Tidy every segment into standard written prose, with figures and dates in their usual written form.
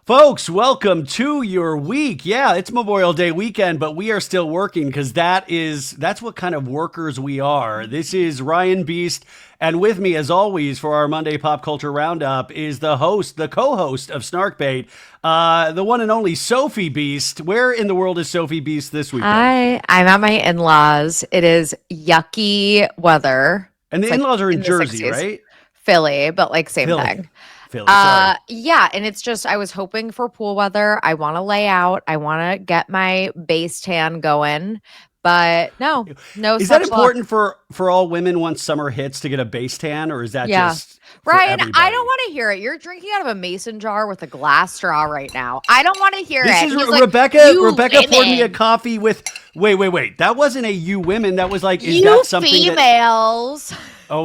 Folks, welcome to your week. Yeah, it's Memorial Day weekend, but we are still working because that's what kind of workers we are. This is Ryan Beast, and with me, as always, for our Monday Pop Culture Roundup is the co-host of Snarkbait, the one and only Sophie Beast. Where in the world is Sophie Beast this weekend? I'm at my in-laws. It is yucky weather. And the in-laws are in Jersey, right? Philly, but like same thing. Philly, sorry. Yeah, and it's just I was hoping for pool weather. I want to lay out. I want to get my base tan going, but no. Is that important for all women once summer hits to get a base tan, or is that just Ryan? I don't want to hear it. You're drinking out of a mason jar with a glass straw right now. I don't want to hear this it. This is Rebecca. Rebecca poured me a coffee with. Wait. That wasn't a you women. That was like that something females. Oh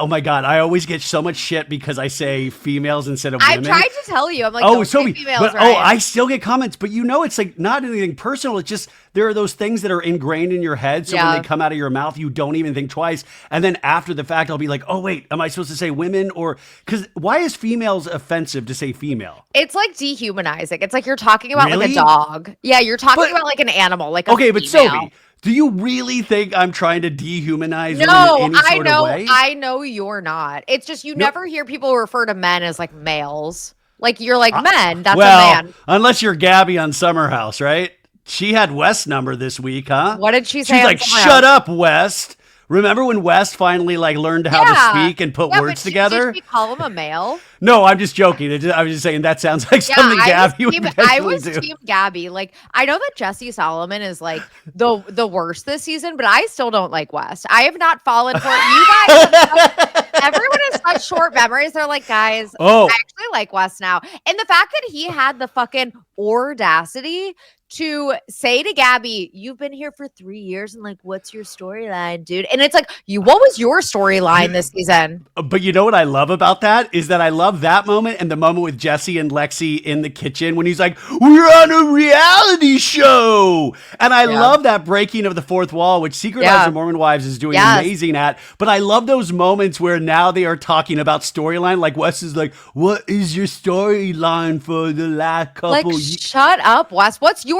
my God. I always get so much shit because I say females instead of women. I've tried to tell you. I'm like, Sophie, females, but I still get comments, but it's like not anything personal. It's just there are those things that are ingrained in your head. So when they come out of your mouth, you don't even think twice. And then after the fact, I'll be like, oh wait, am I supposed to say women? Or because why is females offensive to say female? It's like dehumanizing. It's like you're talking about like a dog. Yeah, you're talking about like an animal, like but Sophie, do you really think I'm trying to dehumanize women in any sort of way? I know you're not. It's just you never hear people refer to men as like males. Like you're like men. That's a man. Unless you're Gabby on Summer House, right? She had West's number this week, huh? What did she say? She's like, "Shut up, West." Remember when West finally learned how to speak and put words together? Did we call him a male? No, I'm just joking. I was just saying that sounds like something Gabby would do. I was Team Gabby. Like, I know that Jesse Solomon is like the worst this season, but I still don't like West. I have not fallen for it. You guys, everyone has such short memories. They're like, guys, I actually like West now. And the fact that he had the fucking audacity to say to Gabby, you've been here for 3 years and like, what's your storyline, dude? And it's like, what was your storyline this season? But you know what I love about that is that I love that moment and the moment with Jesse and Lexi in the kitchen when he's like, we're on a reality show. And I love that breaking of the fourth wall, which Secret Lives of Mormon Wives is doing amazing at. But I love those moments where now they are talking about storyline. Like Wes is like, what is your storyline for the last couple years? Shut up, Wes. What's your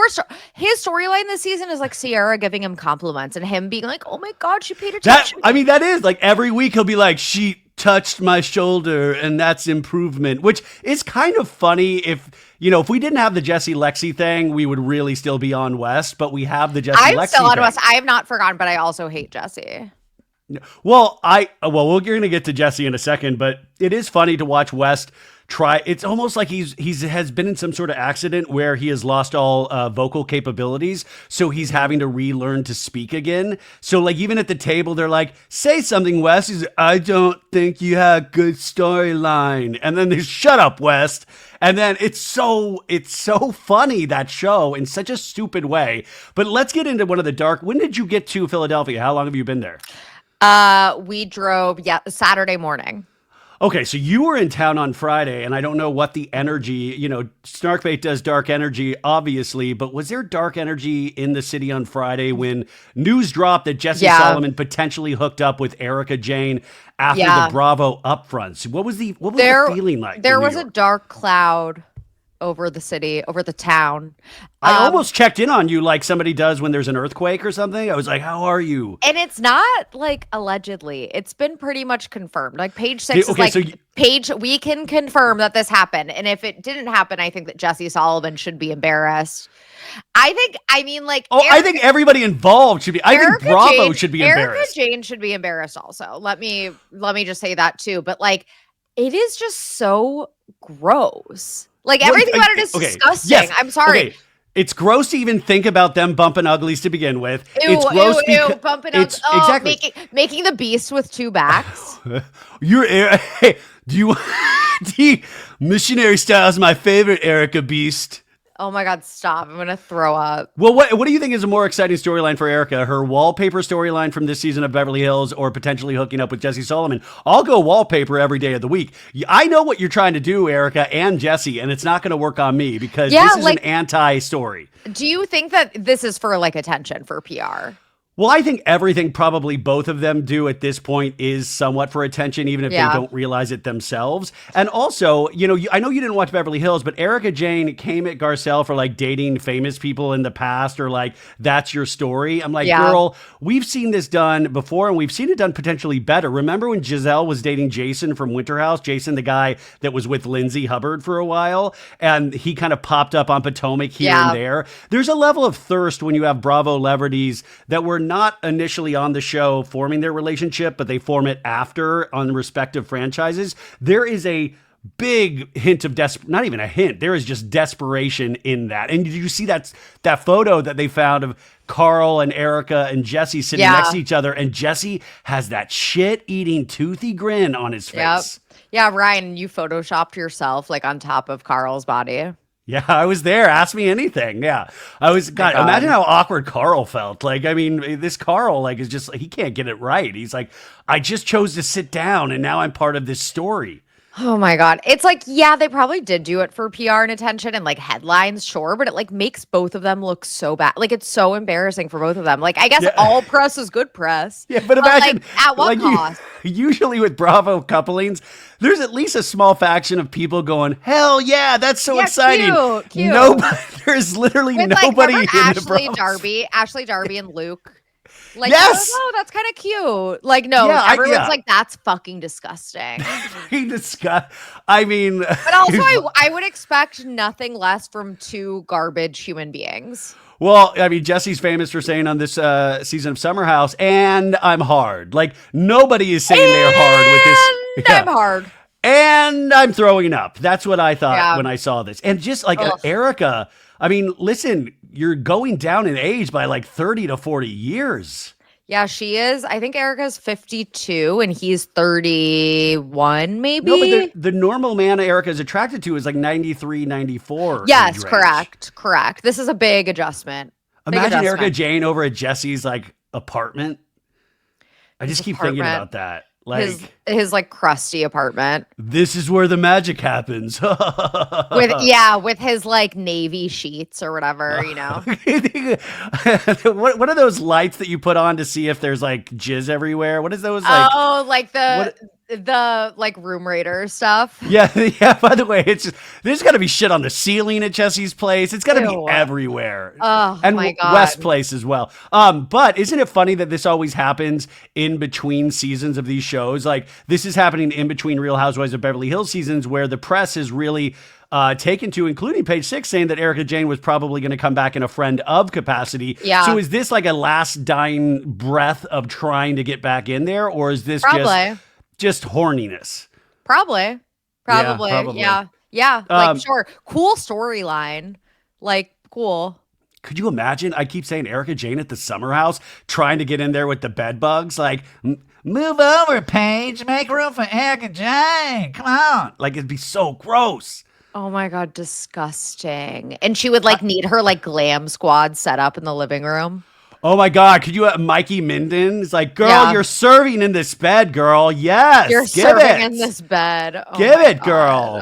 his storyline this season is like Sierra giving him compliments and him being like, oh my God, she paid attention. That is like every week he'll be like, she touched my shoulder and that's improvement, which is kind of funny. If we didn't have the Jesse Lexi thing, we would really still be on West, but we have the Jesse Lexi thing. I'm still on West. I have not forgotten, but I also hate Jesse. Well, we're going to get to Jesse in a second, but it is funny to watch West try. It's almost like he has been in some sort of accident where he has lost all vocal capabilities. So he's having to relearn to speak again. So like even at the table, they're like, say something, West. He's like, I don't think you have good storyline. And then they shut up, West. And then it's so funny, that show, in such a stupid way. But let's get into one of the dark. When did you get to Philadelphia? How long have you been there? We drove Saturday morning. Okay, so you were in town on Friday, and I don't know what the energy, Snarkbait does dark energy, obviously, but was there dark energy in the city on Friday when news dropped that Jesse Solomon potentially hooked up with Erica Jane after the Bravo upfronts? What was the feeling like? There was a dark cloud over the city, over the town. I almost checked in on you like somebody does when there's an earthquake or something. I was like, how are you? And it's not like allegedly. It's been pretty much confirmed. Like Paige 6 is like, Paige, we can confirm that this happened. And if it didn't happen, I think that Jesse Solomon should be embarrassed. I think everybody involved should be. I think Bravo should be embarrassed. Erica Jane should be embarrassed also. Let me just say that too. But like, it is just so gross. Like everything about it is disgusting. Yes. I'm sorry. Okay. It's gross to even think about them bumping uglies to begin with. It's gross bumping uglies. Exactly. Making the beast with two backs. Missionary style is my favorite Erica Beast. Oh my God, stop. I'm going to throw up. Well, what do you think is a more exciting storyline for Erica? Her wallpaper storyline from this season of Beverly Hills or potentially hooking up with Jesse Solomon? I'll go wallpaper every day of the week. I know what you're trying to do, Erica and Jesse, and it's not going to work on me because this is an anti-story. Do you think that this is for like attention, for PR? Well, I think everything probably both of them do at this point is somewhat for attention, even if they don't realize it themselves. And also, I know you didn't watch Beverly Hills, but Erica Jane came at Garcelle for like dating famous people in the past, or like, that's your story. I'm like, girl, we've seen this done before, and we've seen it done potentially better. Remember when Giselle was dating Jason from Winter House? Jason, the guy that was with Lindsay Hubbard for a while, and he kind of popped up on Potomac here and there. There's a level of thirst when you have Bravo celebrities that were not initially on the show forming their relationship, but they form it after on respective franchises. There is a big hint of not even a hint. There is just desperation in that. And did you see that photo that they found of Carl and Erica and Jesse sitting next to each other? And Jesse has that shit-eating toothy grin on his face. Yeah, Ryan, you photoshopped yourself like on top of Carl's body. Yeah, I was there. Ask me anything. Yeah, I was. God, imagine how awkward Carl felt. Like, I mean, this Carl, like, is just, he can't get it right. He's like, I just chose to sit down, and now I'm part of this story. Oh my God. It's like, yeah, they probably did do it for PR and attention and like headlines, sure, but it like makes both of them look so bad. Like, it's so embarrassing for both of them. Like, I guess all press is good press. Yeah, but imagine, like, at what cost? Usually with Bravo couplings, there's at least a small faction of people going, hell yeah, that's so exciting. Cute. Nobody, there's literally nobody in the Bravo. Ashley Darby and Luke. Like, oh, that's kind of cute. Like, no, everyone's like, that's fucking disgusting. I mean, but also, I would expect nothing less from two garbage human beings. Well, I mean, Jesse's famous for saying on this season of Summer House, and I'm hard. Like, nobody is saying they're hard with this. I'm hard. And I'm throwing up. That's what I thought when I saw this. And just like Erica, I mean, listen, you're going down in age by like 30 to 40 years. Yeah, she is. I think Erica's 52 and he's 31, maybe. No, but the normal man Erica is attracted to is like 93, 94. Yes, correct. This is a big adjustment. Imagine Erica Jane over at Jesse's like apartment. I just keep thinking about that. Like his like crusty apartment. This is where the magic happens. with his like navy sheets or whatever, you know. What are those lights that you put on to see if there's like jizz everywhere? What is those like? Oh, like the like room raider stuff. Yeah. By the way, there's got to be shit on the ceiling at Jesse's place. It's got to be everywhere. Oh, and my God. West Place as well. But isn't it funny that this always happens in between seasons of these shows? Like, this is happening in between Real Housewives of Beverly Hills seasons, where the press is really taken to, including Page 6, saying that Erica Jane was probably going to come back in a friend of capacity. Yeah. So is this like a last dying breath of trying to get back in there, or is this just horniness? Probably. Yeah. Like, sure. Cool storyline. Like, cool. Could you imagine? I keep saying Erica Jane at the Summer House trying to get in there with the bed bugs. Like, move over, Paige. Make room for Erica Jane. Come on. Like, it'd be so gross. Oh my God, disgusting. And she would like need her like glam squad set up in the living room. Oh my God, could you, Mikey Minden is like, girl, you're serving in this bed, girl. Yes, you're serving in this bed. Oh give it, girl.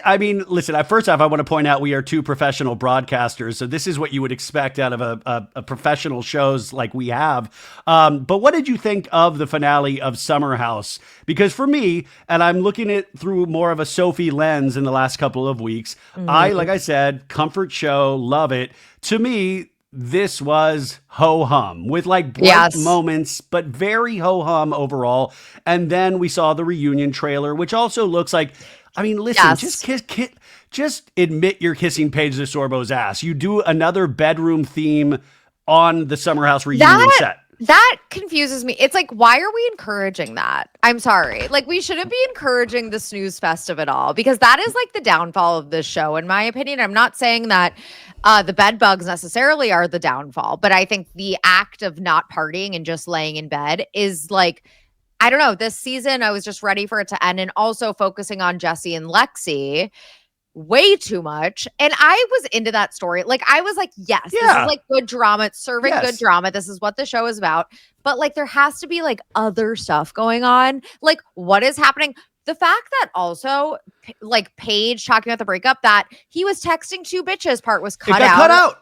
I mean, listen, first off, I want to point out we are two professional broadcasters, so this is what you would expect out of a professional shows like we have. But what did you think of the finale of Summer House? Because for me, and I'm looking at through more of a Sophie lens in the last couple of weeks, like I said, comfort show, love it. To me, this was ho-hum with like bright moments, but very ho-hum overall. And then we saw the reunion trailer, which also looks like, I mean, listen, just admit you're kissing Paige DeSorbo's ass. You do another bedroom theme on the Summer House reunion set. That confuses me. It's like, why are we encouraging that? I'm sorry. Like, we shouldn't be encouraging the snooze fest of it all, because that is like the downfall of this show, in my opinion. I'm not saying that the bed bugs necessarily are the downfall, but I think the act of not partying and just laying in bed is like, I don't know, this season I was just ready for it to end, and also focusing on Jesse and Lexi way too much. And I was into that story. Like, I was like, yes, this is like good drama. It's serving good drama. This is what the show is about. But like, there has to be like other stuff going on. Like, what is happening? The fact that also like Paige talking about the breakup, that he was texting two bitches part was cut out.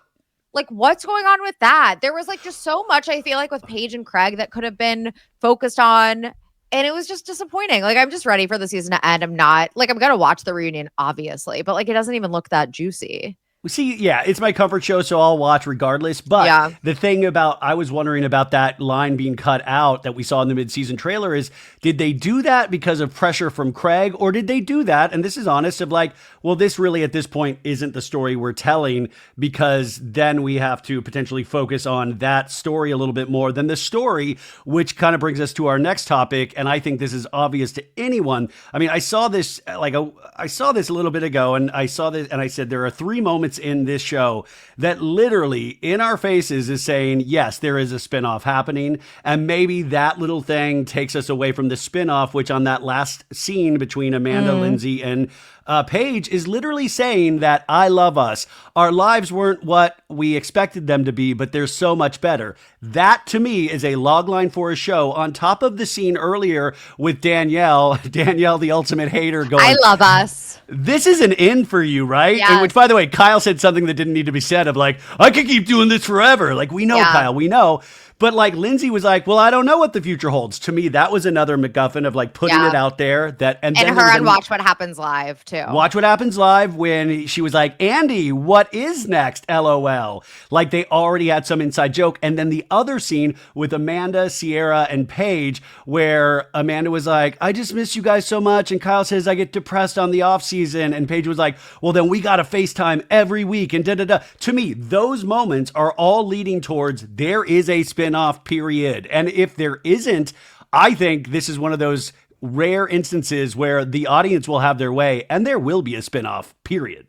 Like, what's going on with that? There was like just so much, I feel like, with Paige and Craig that could have been focused on. And it was just disappointing. Like, I'm just ready for the season to end. I'm not like, I'm going to watch the reunion, obviously, but like, it doesn't even look that juicy. See, yeah, it's my comfort show, so I'll watch regardless. But the thing about, I was wondering about that line being cut out that we saw in the mid-season trailer is, did they do that because of pressure from Craig, or did they do that, and this is honest, of like, well, this really at this point isn't the story we're telling, because then we have to potentially focus on that story a little bit more than the story, which kind of brings us to our next topic, and I think this is obvious to anyone. I mean, I saw this a little bit ago, and I saw this, and I said there are 3 moments in this show that literally in our faces is saying, yes, there is a spinoff happening. And maybe that little thing takes us away from the spinoff, which on that last scene between Amanda, Lindsay, and Paige is literally saying that I love us. Our lives weren't what we expected them to be, but they're so much better. That to me is a log line for a show, on top of the scene earlier with Danielle, the ultimate hater, going, I love us. This is an in for you, right? Yes. And which, by the way, Kyle said something that didn't need to be said of like, I could keep doing this forever. Like, we know, Kyle, we know. But like Lindsay was like, well, I don't know what the future holds. To me, that was another MacGuffin of like putting it out there. And then her on Watch What Happens Live too. Watch What Happens Live, when she was like, Andy, what is next? LOL. Like, they already had some inside joke. And then the other scene with Amanda, Sierra, and Paige, where Amanda was like, I just miss you guys so much. And Kyle says, I get depressed on the off season. And Paige was like, well, then we got to FaceTime every week. And da-da-da. To me, those moments are all leading towards there is a spin-off, period. And if there isn't, I think this is one of those rare instances where the audience will have their way and there will be a spin-off, period.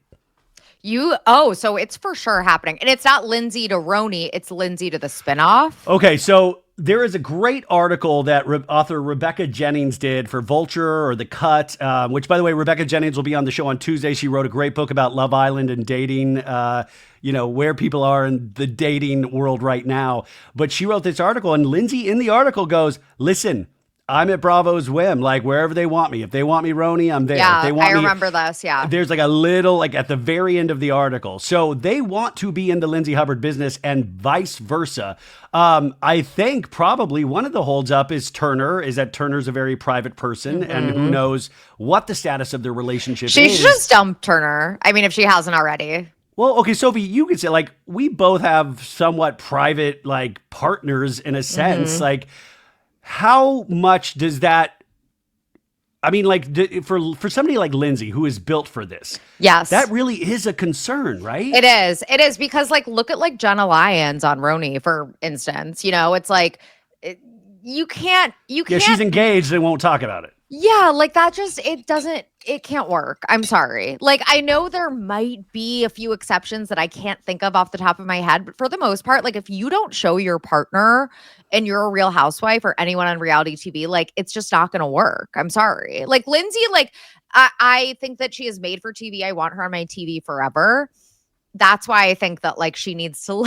So it's for sure happening. And it's not Lindsay to Roni, it's Lindsay to the spinoff. Okay, so there is a great article that author Rebecca Jennings did for Vulture or The Cut, which, by the way, Rebecca Jennings will be on the show on Tuesday. She wrote a great book about Love Island and dating, where people are in the dating world right now. But she wrote this article, and Lindsay in the article goes, listen, I'm at Bravo's whim, like wherever they want me. If they want me Roni, I'm there. Yeah, if they want I remember this, yeah. There's like a little, like at the very end of the article. So they want to be in the Lindsay Hubbard business and vice versa. I think probably one of the holds up is that Turner's a very private person, and who knows what the status of their relationship is. She should just dump Turner. I mean, if she hasn't already. Well, okay, Sophie, you could say, like, we both have somewhat private, like, partners in a sense. Like, how much does that, I mean, like, for somebody like Lindsay, who is built for this, yes, that really is a concern, right? It is because, like, look at like Jenna Lyons on Roni, for instance. You know, it's like you can't. Yeah, she's engaged and won't talk about it. Yeah, like that just, it can't work. I'm sorry. Like, I know there might be a few exceptions that I can't think of off the top of my head, but for the most part, like, if you don't show your partner and you're a Real Housewife or anyone on reality TV, like, it's just not going to work. I'm sorry. Like, Lindsay, like, I think that she is made for TV. I want her on my TV forever. That's why I think that, like, she needs to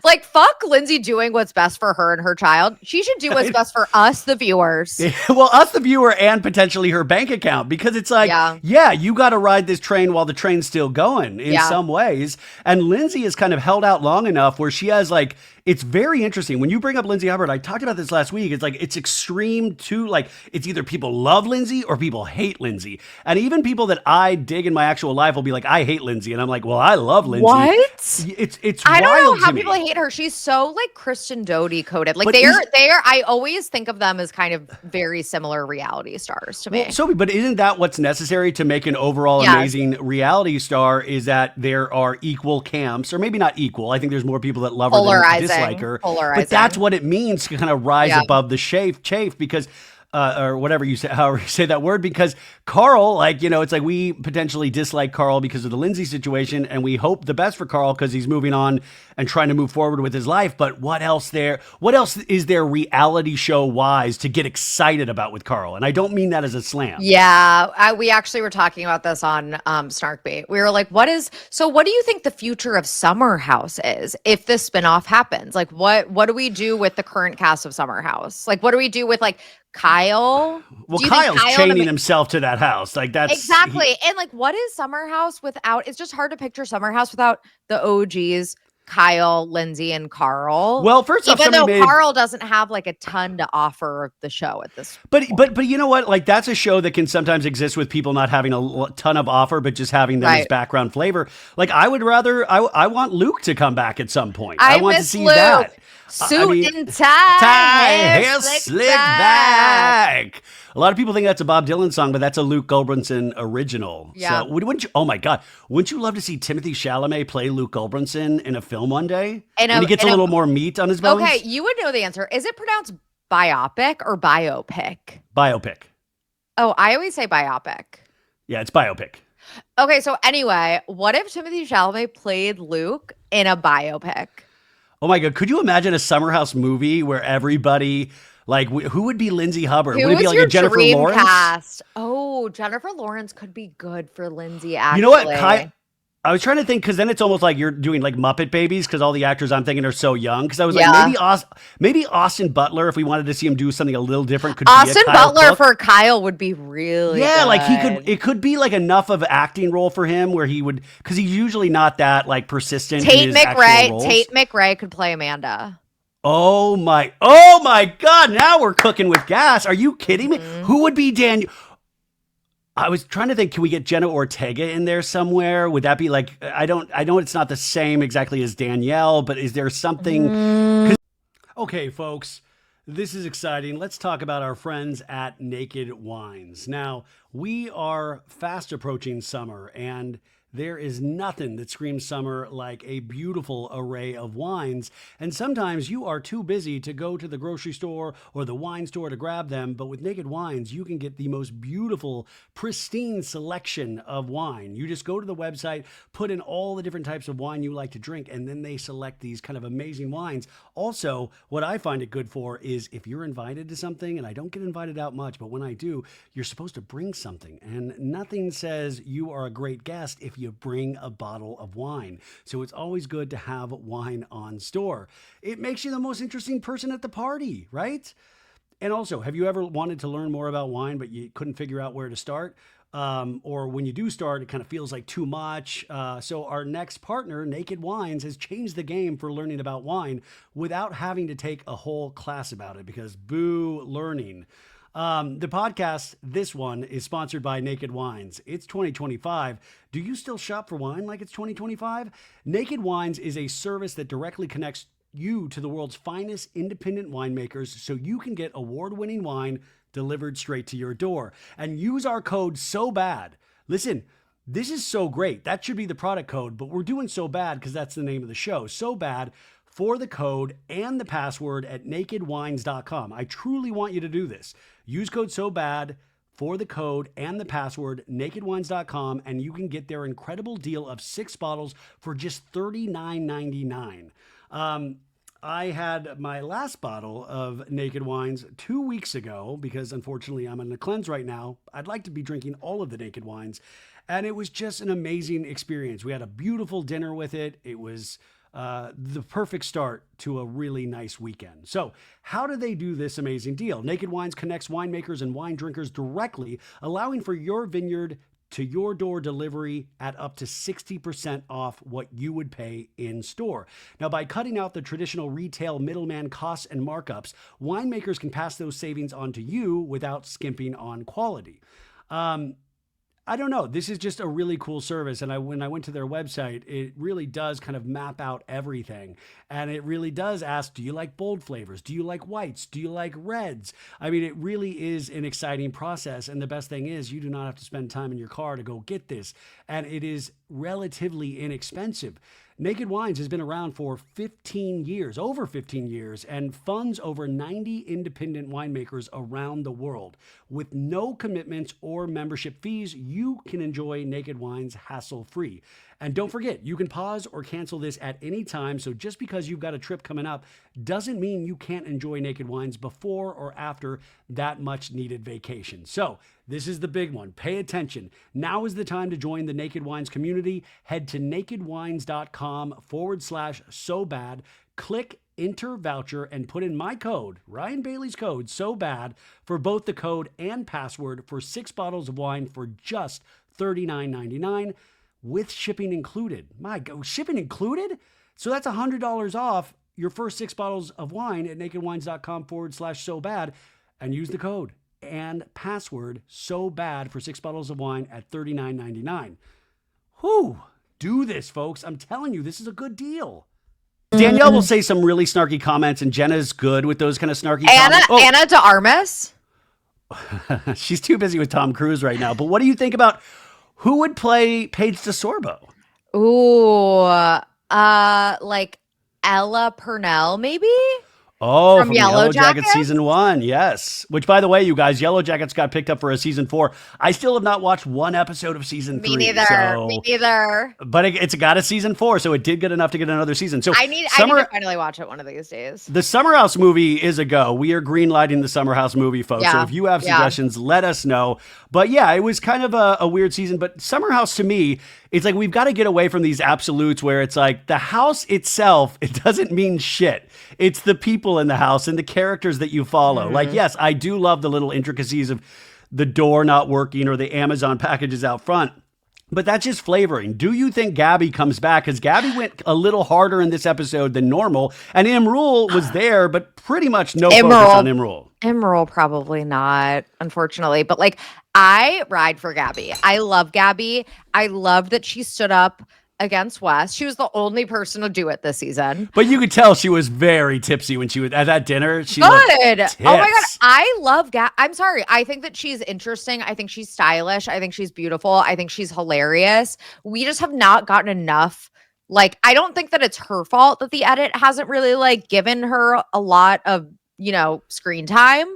like, fuck Lindsay doing what's best for her and her child. She should do what's best for us, the viewers. Well, us, the viewer, and potentially her bank account, because it's like, yeah, you got to ride this train while the train's still going in some ways. And Lindsay has kind of held out long enough where she has, like, it's very interesting. When you bring up Lindsay Hubbard, I talked about this last week. It's like, it's extreme too. Like, it's either people love Lindsay or people hate Lindsay. And even people that I dig in my actual life will be like, I hate Lindsay. And I'm like, well, I love Lindsay. What? It's I don't know how me. people hate her. She's so, like, Kristen Doute coded. Like, I always think of them as kind of very similar reality stars to me. Well, Sophie, but isn't that what's necessary to make an overall amazing reality star, is that there are equal camps, or maybe not equal. I think there's more people that love her than dislike her. But that's what it means to kind of rise above the chafe, because or whatever you say, however you say that word, because Carl, like, you know, it's like we potentially dislike Carl because of the Lindsay situation, and we hope the best for Carl because he's moving on and trying to move forward with his life. But what else is there reality show wise to get excited about with Carl? And I don't mean that as a slam. Yeah, we actually were talking about this on Snarkbait. We were like, what do you think the future of Summer House is if this spinoff happens? Like, what do we do with the current cast of Summer House? Like, what do we do with, like, Kyle? Well, Kyle's chaining himself to that house. Like, that's exactly. And, like, what is Summer House without? It's just hard to picture Summer House without the OGs, Kyle, Lindsay, and Carl. Well, first off, even though Carl doesn't have like a ton to offer the show at this point. But you know what? Like, that's a show that can sometimes exist with people not having a ton of offer, but just having them as background flavor. Like, I would rather, I want Luke to come back at some point. I want to see Luke. That. Suit and tie, hair slick back. A lot of people think that's a Bob Dylan song, but that's a Luke Gulbranson original. Yeah. So wouldn't you? Oh my God! Wouldn't you love to see Timothée Chalamet play Luke Gulbranson in a film one day? When he gets a little more meat on his bones. Okay, you would know the answer. Is it pronounced biopic or biopic? Biopic. Oh, I always say biopic. Yeah, it's biopic. Okay, so anyway, what if Timothée Chalamet played Luke in a biopic? Oh my God, could you imagine a Summer House movie where everybody, like, who would be Lindsay Hubbard? Would it be like a Jennifer Lawrence? Cast? Oh, Jennifer Lawrence could be good for Lindsay, actually. You know what, I was trying to think, because then it's almost like you're doing like Muppet Babies, because all the actors I'm thinking are so young. Because I was like, maybe Austin Butler, if we wanted to see him do something a little different, could Austin Butler for Kyle would be really good. Like it could be like enough of an acting role for him where he would, because he's usually not that like persistent. Tate McRae could play Amanda. Oh my God! Now we're cooking with gas. Are you kidding me? Who would be Daniel? I was trying to think, can we get Jenna Ortega in there somewhere? Would that be like, I know it's not the same exactly as Danielle, but is there something? Okay, folks, this is exciting. Let's talk about our friends at Naked Wines. Now, we are fast approaching summer, and there is nothing that screams summer like a beautiful array of wines. And sometimes you are too busy to go to the grocery store or the wine store to grab them. But with Naked Wines, you can get the most beautiful, pristine selection of wine. You just go to the website, put in all the different types of wine you like to drink, and then they select these kind of amazing wines. Also, what I find it good for is if you're invited to something, and I don't get invited out much, but when I do, you're supposed to bring something. And nothing says you are a great guest if you bring a bottle of wine. So it's always good to have wine on store. It makes you the most interesting person at the party, right? And also, have you ever wanted to learn more about wine, but you couldn't figure out where to start? Or when you do start, it kind of feels like too much. So our next partner, Naked Wines, has changed the game for learning about wine without having to take a whole class about it, because boo learning. The podcast, this one, is sponsored by Naked Wines. It's 2025. Do you still shop for wine like it's 2025? Naked Wines is a service that directly connects you to the world's finest independent winemakers so you can get award-winning wine delivered straight to your door. And use our code SOBAD. Listen, this is so great. That should be the product code, but we're doing So Bad because that's the name of the show. So Bad for the code and the password at nakedwines.com. I truly want you to do this. Use code SOBAD for the code and the password, nakedwines.com, and you can get their incredible deal of 6 bottles for just $39.99. I had my last bottle of Naked Wines 2 weeks ago because unfortunately I'm on a cleanse right now. I'd like to be drinking all of the Naked Wines, and it was just an amazing experience. We had a beautiful dinner with it. It was the perfect start to a really nice weekend. So how do they do this amazing deal? Naked Wines connects winemakers and wine drinkers directly, allowing for your vineyard to your door delivery at up to 60% off what you would pay in store. Now, by cutting out the traditional retail middleman costs and markups, winemakers can pass those savings on to you without skimping on quality. I don't know. This is just a really cool service. And when I went to their website, it really does kind of map out everything. And it really does ask, do you like bold flavors? Do you like whites? Do you like reds? I mean, it really is an exciting process. And the best thing is you do not have to spend time in your car to go get this. And it is relatively inexpensive. Naked Wines has been around for 15 years, over 15 years, and funds over 90 independent winemakers around the world. With no commitments or membership fees, you can enjoy Naked Wines hassle-free. And don't forget, you can pause or cancel this at any time, so just because you've got a trip coming up doesn't mean you can't enjoy Naked Wines before or after that much-needed vacation. So this is the big one. Pay attention. Now is the time to join the Naked Wines community. Head to nakedwines.com/SoBad. Click Enter Voucher and put in my code, Ryan Bailey's code, SOBAD, for both the code and password for 6 bottles of wine for just $39.99 with shipping included. My God, shipping included? So that's $100 off your first 6 bottles of wine at nakedwines.com/so bad and use the code and password so bad for 6 bottles of wine at $39.99. Whew, do this, folks. I'm telling you, this is a good deal. Danielle will say some really snarky comments, and Jenna's good with those kind of snarky comments. Anna de Armas. She's too busy with Tom Cruise right now. But what do you think about who would play Paige DeSorbo? Ooh, like Ella Purnell, maybe? Oh, from Yellow Jackets season 1, yes. Which, by the way, you guys, Yellow Jackets got picked up for a season 4. I still have not watched one episode of season 3. Me neither. But it's got a season 4, so it did get enough to get another season. So I need to finally watch it one of these days. The Summer House movie is a go. We are greenlighting the Summer House movie, folks. So if you have suggestions, let us know. But yeah, it was kind of a weird season. But Summer House, to me, it's like we've got to get away from these absolutes where it's like the house itself, it doesn't mean shit. It's the people in the house and the characters that you follow. Mm-hmm. Like, yes, I do love the little intricacies of the door not working or the Amazon packages out front. But that's just flavoring. Do you think Gabby comes back? Because Gabby went a little harder in this episode than normal. And Imrul was there, but pretty much no focus on Imrul. Imrul probably not, unfortunately. But like, I ride for Gabby. I love Gabby. I love that she stood up against Wes. She was the only person to do it this season. But you could tell she was very tipsy when she was at that dinner. She Good. Looked Oh my God. I love Gabby. I'm sorry. I think that she's interesting. I think she's stylish. I think she's beautiful. I think she's hilarious. We just have not gotten enough. Like, I don't think that it's her fault that the edit hasn't really like given her a lot of, screen time.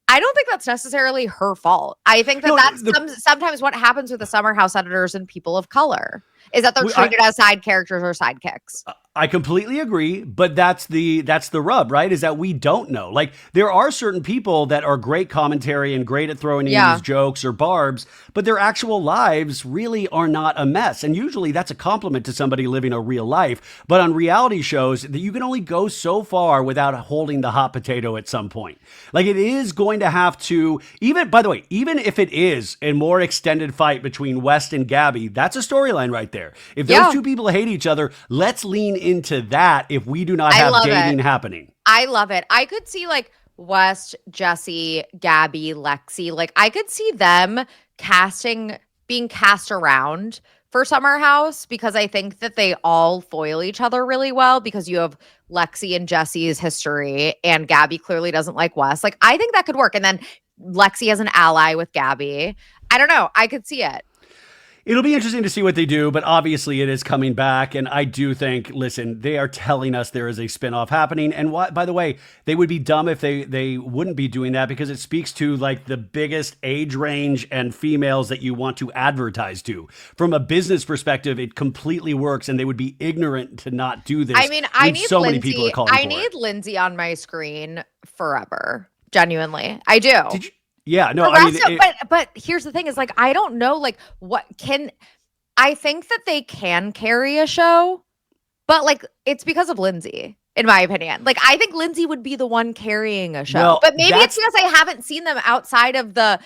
I don't think that's necessarily her fault. I think that sometimes what happens with the Summer House editors and people of color is that they're treated as side characters or sidekicks. I completely agree, but that's the rub, right? Is that we don't know. Like, there are certain people that are great commentary and great at throwing in these jokes or barbs, but their actual lives really are not a mess. And usually that's a compliment to somebody living a real life. But on reality shows, you can only go so far without holding the hot potato at some point. Like, it is going to have to, by the way, even if it is a more extended fight between West and Gabby, that's a storyline right there. If those two people hate each other, let's lean into that if we do not have dating happening. I love it. I could see like West, Jesse, Gabby, Lexi. Like, I could see them being cast around for Summer House because I think that they all foil each other really well because you have Lexi and Jesse's history and Gabby clearly doesn't like West. Like, I think that could work. And then Lexi as an ally with Gabby. I don't know. I could see it. It'll be interesting to see what they do, but obviously it is coming back. And I do think, listen, they are telling us there is a spinoff happening. And by the way, they would be dumb if they wouldn't be doing that because it speaks to like the biggest age range and females that you want to advertise to. From a business perspective, it completely works and they would be ignorant to not do this. I mean, I need so Lindsay, many people are calling I need Lindsay on my screen forever. Genuinely. I do. Yeah, no, but here's the thing is like, I don't know, like I think that they can carry a show, but like, it's because of Lindsay, in my opinion. Like, I think Lindsay would be the one carrying a show, well, but maybe it's because I haven't seen them outside of the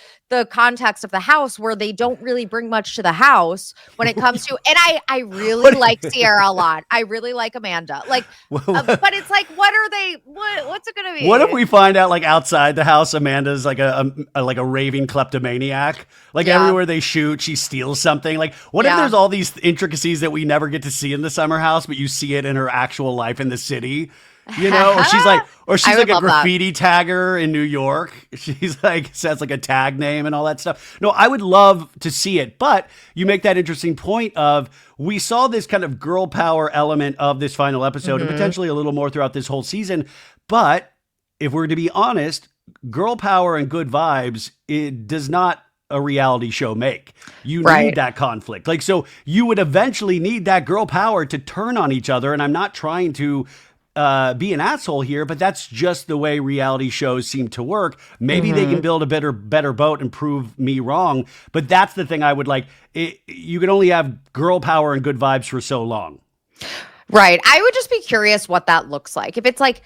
context of the house where they don't really bring much to the house when it comes to, and I really like Sierra a lot. I really like Amanda. Like, but it's like, what's it going to be? What if we find out like outside the house, Amanda's like a raving kleptomaniac? Like everywhere they shoot, she steals something. Like, what if there's all these intricacies that we never get to see in the Summer House, but you see it in her actual life in the city? Or she's like a graffiti tagger in New York. She's like, says like a tag name and all that stuff. No, I would love to see it. But you make that interesting point of we saw this kind of girl power element of this final episode and potentially a little more throughout this whole season. But if we're to be honest, girl power and good vibes, it does not a reality show make. You need that conflict. Like, so you would eventually need that girl power to turn on each other. And I'm not trying to be an asshole here, but that's just the way reality shows seem to work. Maybe they can build a better boat and prove me wrong, but that's the thing I would like. You can only have girl power and good vibes for so long. Right. I would just be curious what that looks like. If it's like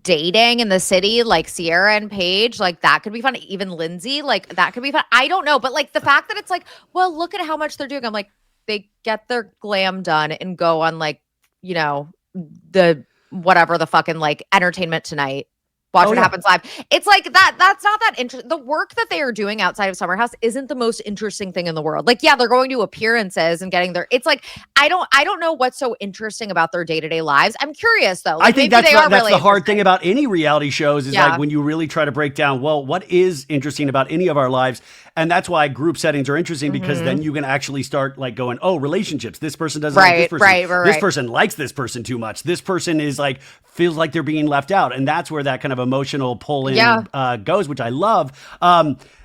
dating in the city, like Sierra and Paige, like that could be fun. Even Lindsay, like that could be fun. I don't know. But like the fact that it's like, well, look at how much they're doing. I'm like, they get their glam done and go on like the whatever the fucking like Entertainment Tonight. Watch What Happens Live. It's like that's not that interesting. The work that they are doing outside of Summer House isn't the most interesting thing in the world. Like, yeah, they're going to appearances and getting it's like, I don't know what's so interesting about their day-to-day lives. I'm curious though. Like, I think that's the hard thing about any reality shows is like when you really try to break down, well, what is interesting about any of our lives? And that's why group settings are interesting because then you can actually start like going, oh, relationships. This person doesn't like this person. Right. This person likes this person too much. This person is like, feels like they're being left out. And that's where that kind of emotional pull in goes, which I love.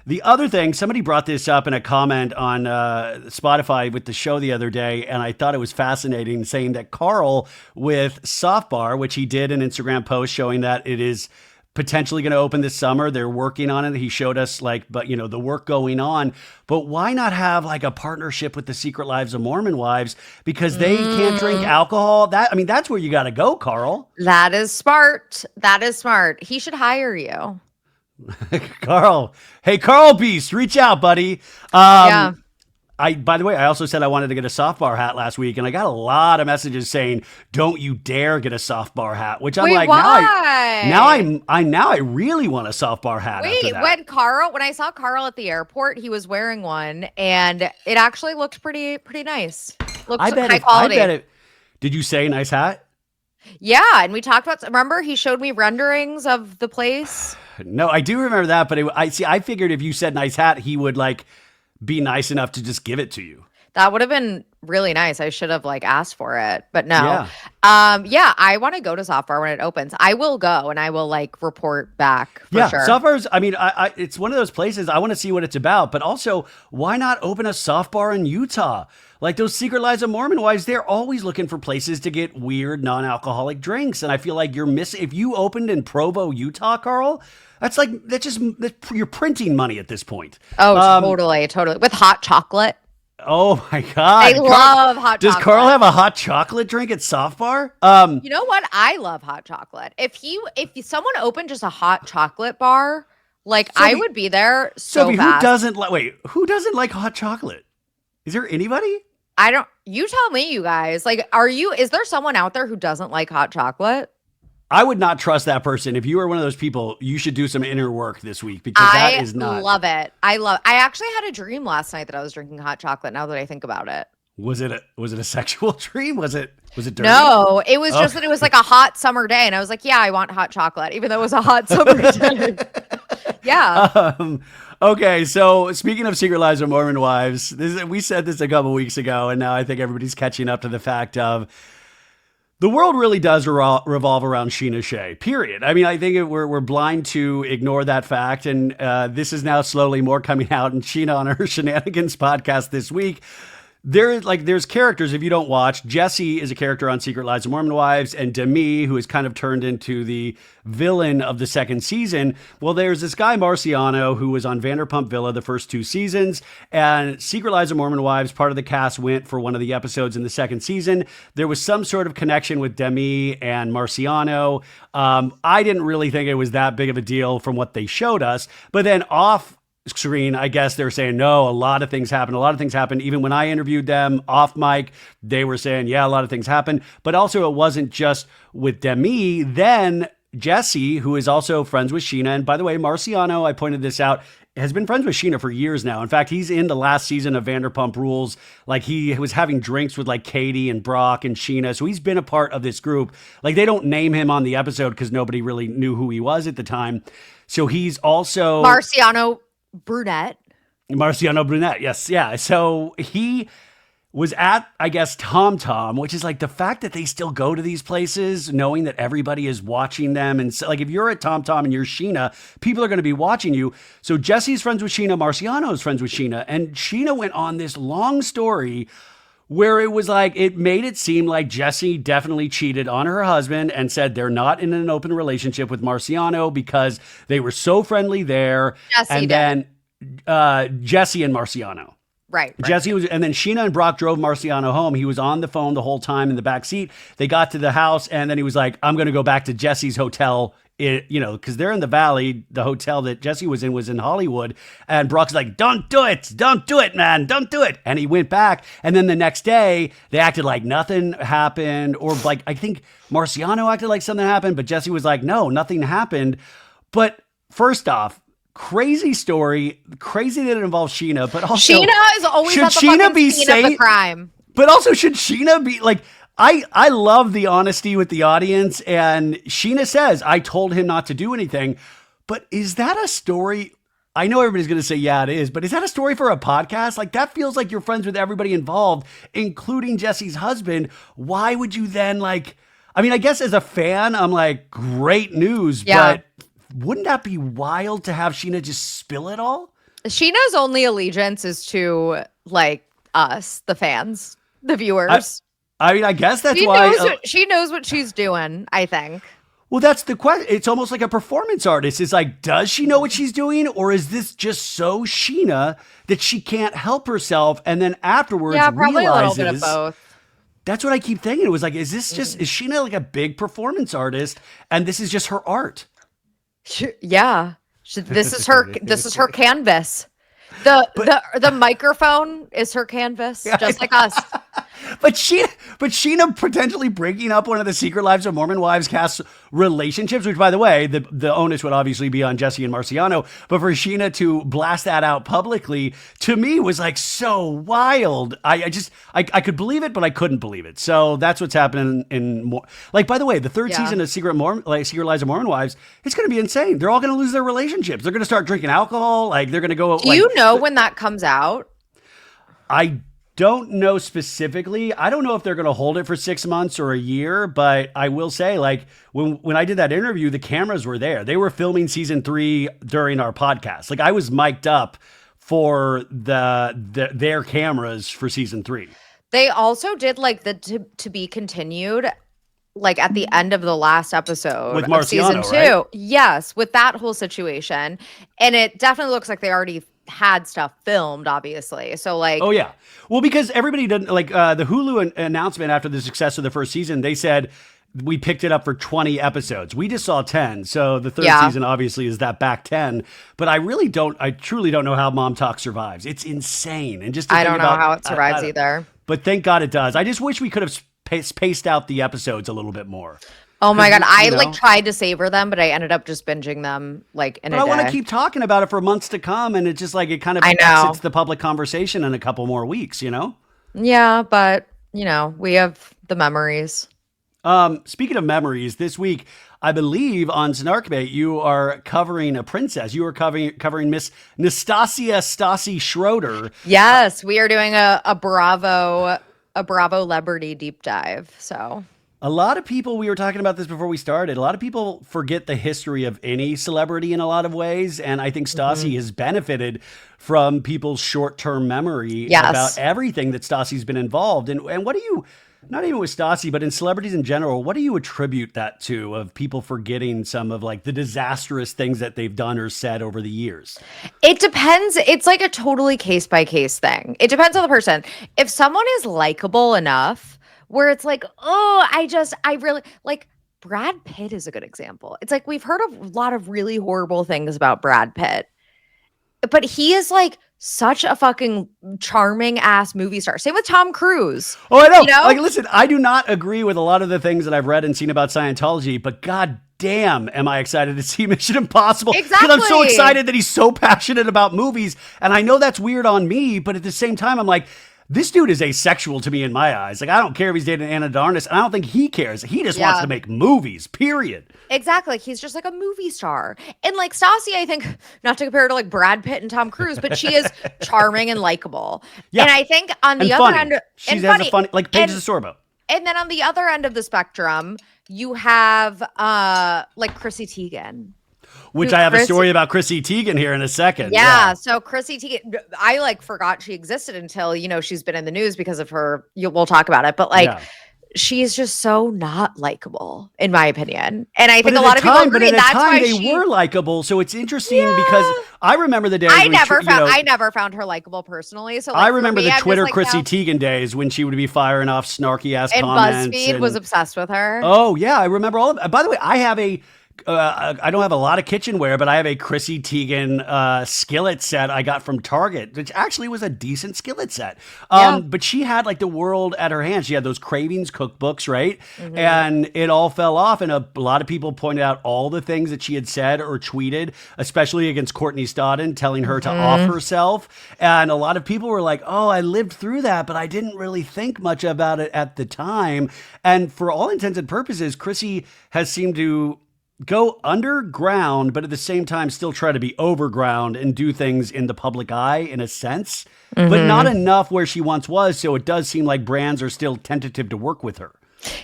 The other thing, somebody brought this up in a comment on Spotify with the show the other day, and I thought it was fascinating, saying that Carl with Soft Bar, which he did an Instagram post showing that it is potentially going to open this summer. They're working on it. He showed us the work going on, but why not have like a partnership with the Secret Lives of Mormon Wives because they can't drink alcohol? That's where you got to go, Carl. That is smart. He should hire you. Carl. Hey, Carl Beast, reach out, buddy. By the way, I also said I wanted to get a Soft Bar hat last week, and I got a lot of messages saying, "Don't you dare get a Soft Bar hat." Which I'm why? Now I really want a Soft Bar hat. Wait, when I saw Carl at the airport, he was wearing one, and it actually looked pretty nice. Looked high quality. Did you say nice hat? Yeah, and we talked about. Remember, he showed me renderings of the place. No, I do remember that, but I figured if you said nice hat, he would be nice enough to just give it to you. That would have been really nice. I should have asked for it, but no. I want to go to Soft Bar when it opens. I will go and I will report back for sure. Soft Bars, it's one of those places I want to see what it's about, but also why not open a Soft Bar in Utah? Like those Secret Lives of Mormon Wives, they're always looking for places to get weird non-alcoholic drinks. And I feel like you're missing, if you opened in Provo, Utah, Carl, you're printing money at this point. Oh, totally. With hot chocolate. Oh my God. I love hot chocolate. Does Carl have a hot chocolate drink at Soft Bar? You know what? I love hot chocolate. If someone opened just a hot chocolate bar, I would be there so Sophie, fast. Who doesn't like hot chocolate? Is there anybody? You tell me, you guys. Is there someone out there who doesn't like hot chocolate? I would not trust that person. If you are one of those people, you should do some inner work this week because that is not. I love it. I actually had a dream last night that I was drinking hot chocolate. Now that I think about it, was it a sexual dream? Was it dirty? No, it was just that it was a hot summer day, and I was like, yeah, I want hot chocolate, even though it was a hot summer day. Yeah. Okay, so speaking of Secret Lives of Mormon Wives, we said this a couple weeks ago, and now I think everybody's catching up to the fact of the world really does revolve around Scheana Shay, period. I think we're blind to ignore that fact, and this is now slowly more coming out. And Scheana on her Shenanigans podcast this week, there's characters, if you don't watch, Jesse is a character on Secret Lives of Mormon Wives, and Demi, who is kind of turned into the villain of the second season. Well, there's this guy, Marciano, who was on Vanderpump Villa the first two seasons, and Secret Lives of Mormon Wives, part of the cast went for one of the episodes in the second season. There was some sort of connection with Demi and Marciano. I didn't really think it was that big of a deal from what they showed us, but then off screen, I guess they're saying, no, a lot of things happened. Even when I interviewed them off mic, they were saying, yeah, a lot of things happened. But also it wasn't just with Demi. Then Jesse, who is also friends with Scheana, and by the way, Marciano, I pointed this out, has been friends with Scheana for years now. In fact, he's in the last season of Vanderpump Rules. He was having drinks with Katie and Brock and Scheana. So he's been a part of this group. They don't name him on the episode because nobody really knew who he was at the time. So he's also Marciano Brunette, yes. Yeah. So he was at, I guess, TomTom, which is the fact that they still go to these places knowing that everybody is watching them. And so, if you're at TomTom and you're Scheana, people are going to be watching you. So Jesse's friends with Scheana, Marciano's friends with Scheana, and Scheana went on this long story where it was it made it seem like Jesse definitely cheated on her husband and said they're not in an open relationship with Marciano because they were so friendly there. Jesse and did. Then Jesse and Marciano. Right. Jesse was, and then Scheana and Brock drove Marciano home. He was on the phone the whole time in the back seat. They got to the house, and then he was like, I'm going to go back to Jesse's hotel. Because they're in the Valley. The hotel that Jesse was in Hollywood. And Brock's like, don't do it, man. Don't do it. And he went back. And then the next day, they acted like nothing happened. Or like, I think Marciano acted like something happened, but Jesse was like, no, nothing happened. But first off, crazy story. Crazy that it involves Scheana, but also Scheana is always at the fucking scene of the crime. But also, should Scheana be like? I love the honesty with the audience, and Scheana says, I told him not to do anything. But is that a story? I know everybody's going to say, yeah, it is. But is that a story for a podcast? Like, that feels like you're friends with everybody involved, including Jesse's husband. Why would you then, like, I mean, I guess as a fan, I'm like, great news. Yeah. But wouldn't that be wild to have Scheana just spill it all? Scheana's only allegiance is to, like, us, the fans, the viewers. I mean, I guess that's why she knows what she's doing, I think. Well, that's the question. It's almost like a performance artist. It's like, does she know what she's doing? Or is this just so Scheana that she can't help herself? And then afterwards probably realizes, a little bit of both. That's what I keep thinking. It was like, is Scheana like a big performance artist? And this is just her art. This is her canvas. The microphone is her canvas, just like us. But Scheana potentially breaking up one of the Secret Lives of Mormon Wives cast relationships, which, by the way, the onus would obviously be on Jesse and Marciano. But for Scheana to blast that out publicly, to me, was like so wild. I could believe it, but I couldn't believe it. So that's what's happening like, by the way, the third season of Secret Lives of Mormon Wives, it's going to be insane. They're all going to lose their relationships. They're going to start drinking alcohol. Like, they're going to go. Do you know when that comes out? I don't know specifically. I don't know if they're going to hold it for 6 months or a year, but I will say, like, when I did that interview, the cameras were there. They were filming season 3 during our podcast. Like, I was mic'd up for their cameras for season 3. They also did like the to be continued, like at the end of the last episode with Marciano, of season 2. Right? Yes, with that whole situation. And it definitely looks like they already had stuff filmed, obviously. So like, oh yeah, well, because everybody didn't like the Hulu announcement after the success of the first season. They said we picked it up for 20 episodes. We just saw 10, so the third season obviously is that back 10. But I truly don't know how Mom Talk survives. It's insane, and just I don't know how it survives either. But thank God it does. I just wish we could have spaced out the episodes a little bit more. Oh my God. I like tried to savor them, but I ended up just binging them like in a day. I want to keep talking about it for months to come. And it's just like, it kind of exits the public conversation in a couple more weeks, you know? Yeah. But we have the memories. Speaking of memories, this week, I believe on Snarkbait, you are covering a princess. You are covering Miss Nastasia Stassi Schroeder. Yes. We are doing a Bravo celebrity deep dive. So a lot of people, we were talking about this before we started, a lot of people forget the history of any celebrity in a lot of ways. And I think Stassi has benefited from people's short-term memory about everything that Stassi's been involved in. And what do you, not even with Stassi, but in celebrities in general, what do you attribute that to, of people forgetting some of like the disastrous things that they've done or said over the years? It depends. It's like a totally case-by-case thing. It depends on the person. If someone is likable enough, where it's like, oh, I really like Brad Pitt is a good example. It's like, we've heard a lot of really horrible things about Brad Pitt, but he is like such a fucking charming ass movie star. Same with Tom Cruise. Oh, I know. Like, listen, I do not agree with a lot of the things that I've read and seen about Scientology, but God damn, am I excited to see Mission Impossible. Exactly. Because I'm so excited that he's so passionate about movies. And I know that's weird on me, but at the same time, I'm like, this dude is asexual to me in my eyes. Like, I don't care if he's dating Anna Darnis, and I don't think he cares. He just wants to make movies, period. Exactly. He's just like a movie star. And like Stassi, I think, not to compare to like Brad Pitt and Tom Cruise, but she is charming and likable. Yeah. And I think on the other end, she has a funny, like Paige DeSorbo. And then on the other end of the spectrum, you have like Chrissy Teigen. Which I have a story about Chrissy Teigen here in a second. Yeah. So Chrissy Teigen, I like forgot she existed until, she's been in the news because of her. We'll talk about it. But like, she's just so not likable, in my opinion. And I think a lot of people agree. But at the time, they were likable. So it's interesting because I remember the days I never found her likable personally. So I remember the Twitter Chrissy Teigen days when she would be firing off snarky ass comments. BuzzFeed was obsessed with her. Oh yeah, I remember all of it. By the way, I have I don't have a lot of kitchenware, but I have a Chrissy Teigen skillet set I got from Target, which actually was a decent skillet set. But she had like the world at her hands. She had those Cravings cookbooks, right? Mm-hmm. And it all fell off. And a lot of people pointed out all the things that she had said or tweeted, especially against Courtney Stodden, telling her to off herself. And a lot of people were like, oh, I lived through that, but I didn't really think much about it at the time. And for all intents and purposes, Chrissy has seemed to go underground, but at the same time still try to be overground and do things in the public eye in a sense, but not enough where she once was. So it does seem like brands are still tentative to work with her.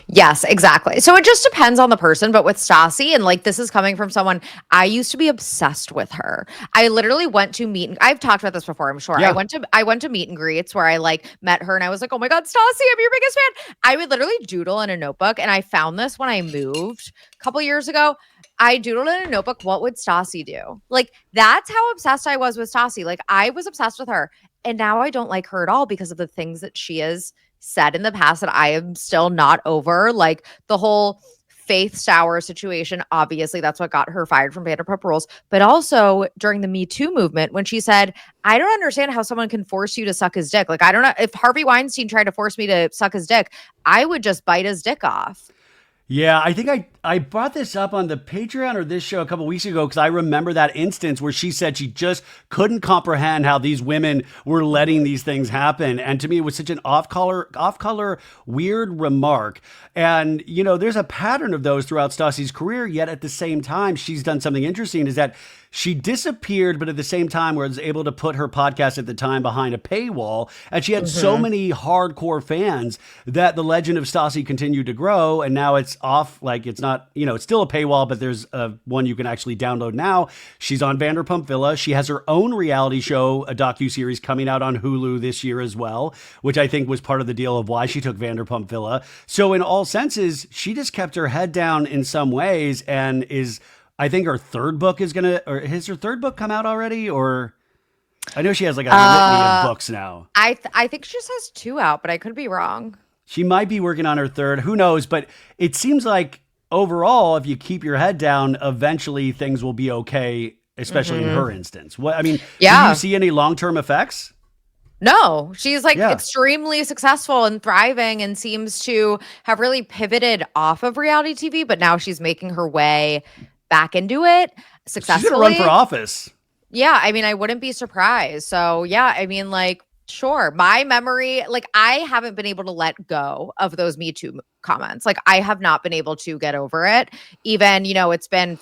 Yes, exactly. So it just depends on the person. But with Stassi, and like this is coming from someone, I used to be obsessed with her. I literally went to I've talked about this before, I'm sure. Yeah. I went to meet and greets where I like met her and I was like, oh my God, Stassi, I'm your biggest fan. I would literally doodle in a notebook. And I found this when I moved a couple years ago. I doodled in a notebook, what would Stassi do? Like, that's how obsessed I was with Stassi. Like, I was obsessed with her. And now I don't like her at all because of the things that she has said in the past that I am still not over. Like the whole Faith Sour situation. Obviously, that's what got her fired from Vanderpump Rules. But also during the Me Too movement, when she said, I don't understand how someone can force you to suck his dick. Like, I don't know. If Harvey Weinstein tried to force me to suck his dick, I would just bite his dick off. Yeah, I think I brought this up on the Patreon or this show a couple weeks ago because I remember that instance where she said she just couldn't comprehend how these women were letting these things happen. And to me, it was such an off-color, weird remark. And, you know, there's a pattern of those throughout Stassi's career, yet at the same time, she's done something interesting is that she disappeared, but at the same time was able to put her podcast at the time behind a paywall. And she had so many hardcore fans that the legend of Stassi continued to grow. And now it's off, like it's not, you know, it's still a paywall, but there's one you can actually download now. She's on Vanderpump Villa. She has her own reality show, a docuseries coming out on Hulu this year as well, which I think was part of the deal of why she took Vanderpump Villa. So in all senses, she just kept her head down in some ways and is... I think her third book is has her third book come out already? Or I know she has like a litany of books now. I think she just has 2 out, but I could be wrong. She might be working on her third. Who knows? But it seems like overall, if you keep your head down, eventually things will be okay, especially in her instance. What I mean, do you see any long-term effects? No, she's like extremely successful and thriving and seems to have really pivoted off of reality TV, but now she's making her way back into it successfully. She's gonna run for office. Yeah, I mean, I wouldn't be surprised. So yeah, I mean, like, sure. My memory, like, I haven't been able to let go of those Me Too comments. Like, I have not been able to get over it. Even, you know, it's been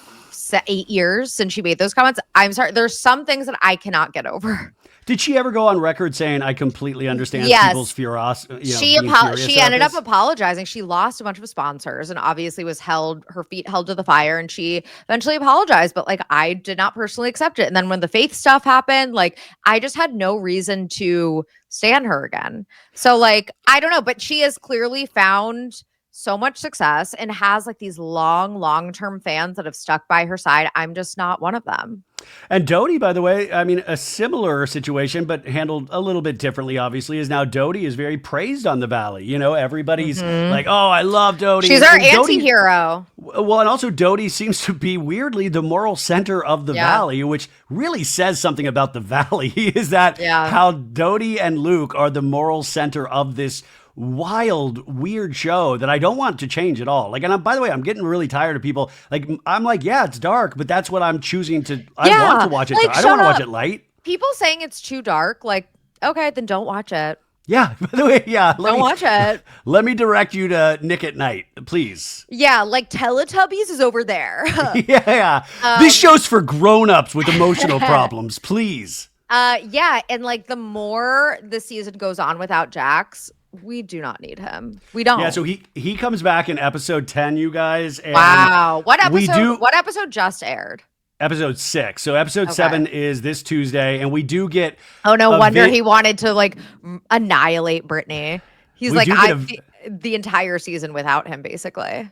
8 years since she made those comments. I'm sorry. There's some things that I cannot get over. Did she ever go on record saying, I completely understand people's furiosity? She ended up apologizing. She lost a bunch of sponsors and obviously was her feet held to the fire, and she eventually apologized. But like, I did not personally accept it. And then when the Faith stuff happened, like, I just had no reason to stand her again. So like, I don't know, but she has clearly found so much success and has like these long-term fans that have stuck by her side. I'm just not one of them. And Doute, by the way, I mean, a similar situation, but handled a little bit differently, obviously, is now Doute is very praised on the Valley. You know, everybody's like, oh, I love Doute. She's our anti-hero. Well, and also Doute seems to be weirdly the moral center of the Valley, which really says something about the Valley, is that how Doute and Luke are the moral center of this wild, weird show that I don't want to change at all. Like, and by the way, I'm getting really tired of people. Like, I'm like, yeah, it's dark, but that's what I'm choosing to. I want to watch it. Like, I don't want to watch it light. People saying it's too dark, like, okay, then don't watch it. Yeah. By the way, don't watch it. Let me direct you to Nick at Night, please. Yeah, like Teletubbies is over there. Yeah. This show's for grown-ups with emotional problems, please. Yeah, and like the more the season goes on without Jax, we do not need him. We don't. Yeah, so he comes back in episode 10, you guys. And wow. What episode just aired? Episode 6. So episode 7 is this Tuesday, and we do get... Oh, no wonder he wanted to, like, annihilate Brittany. He's like, the entire season without him, basically.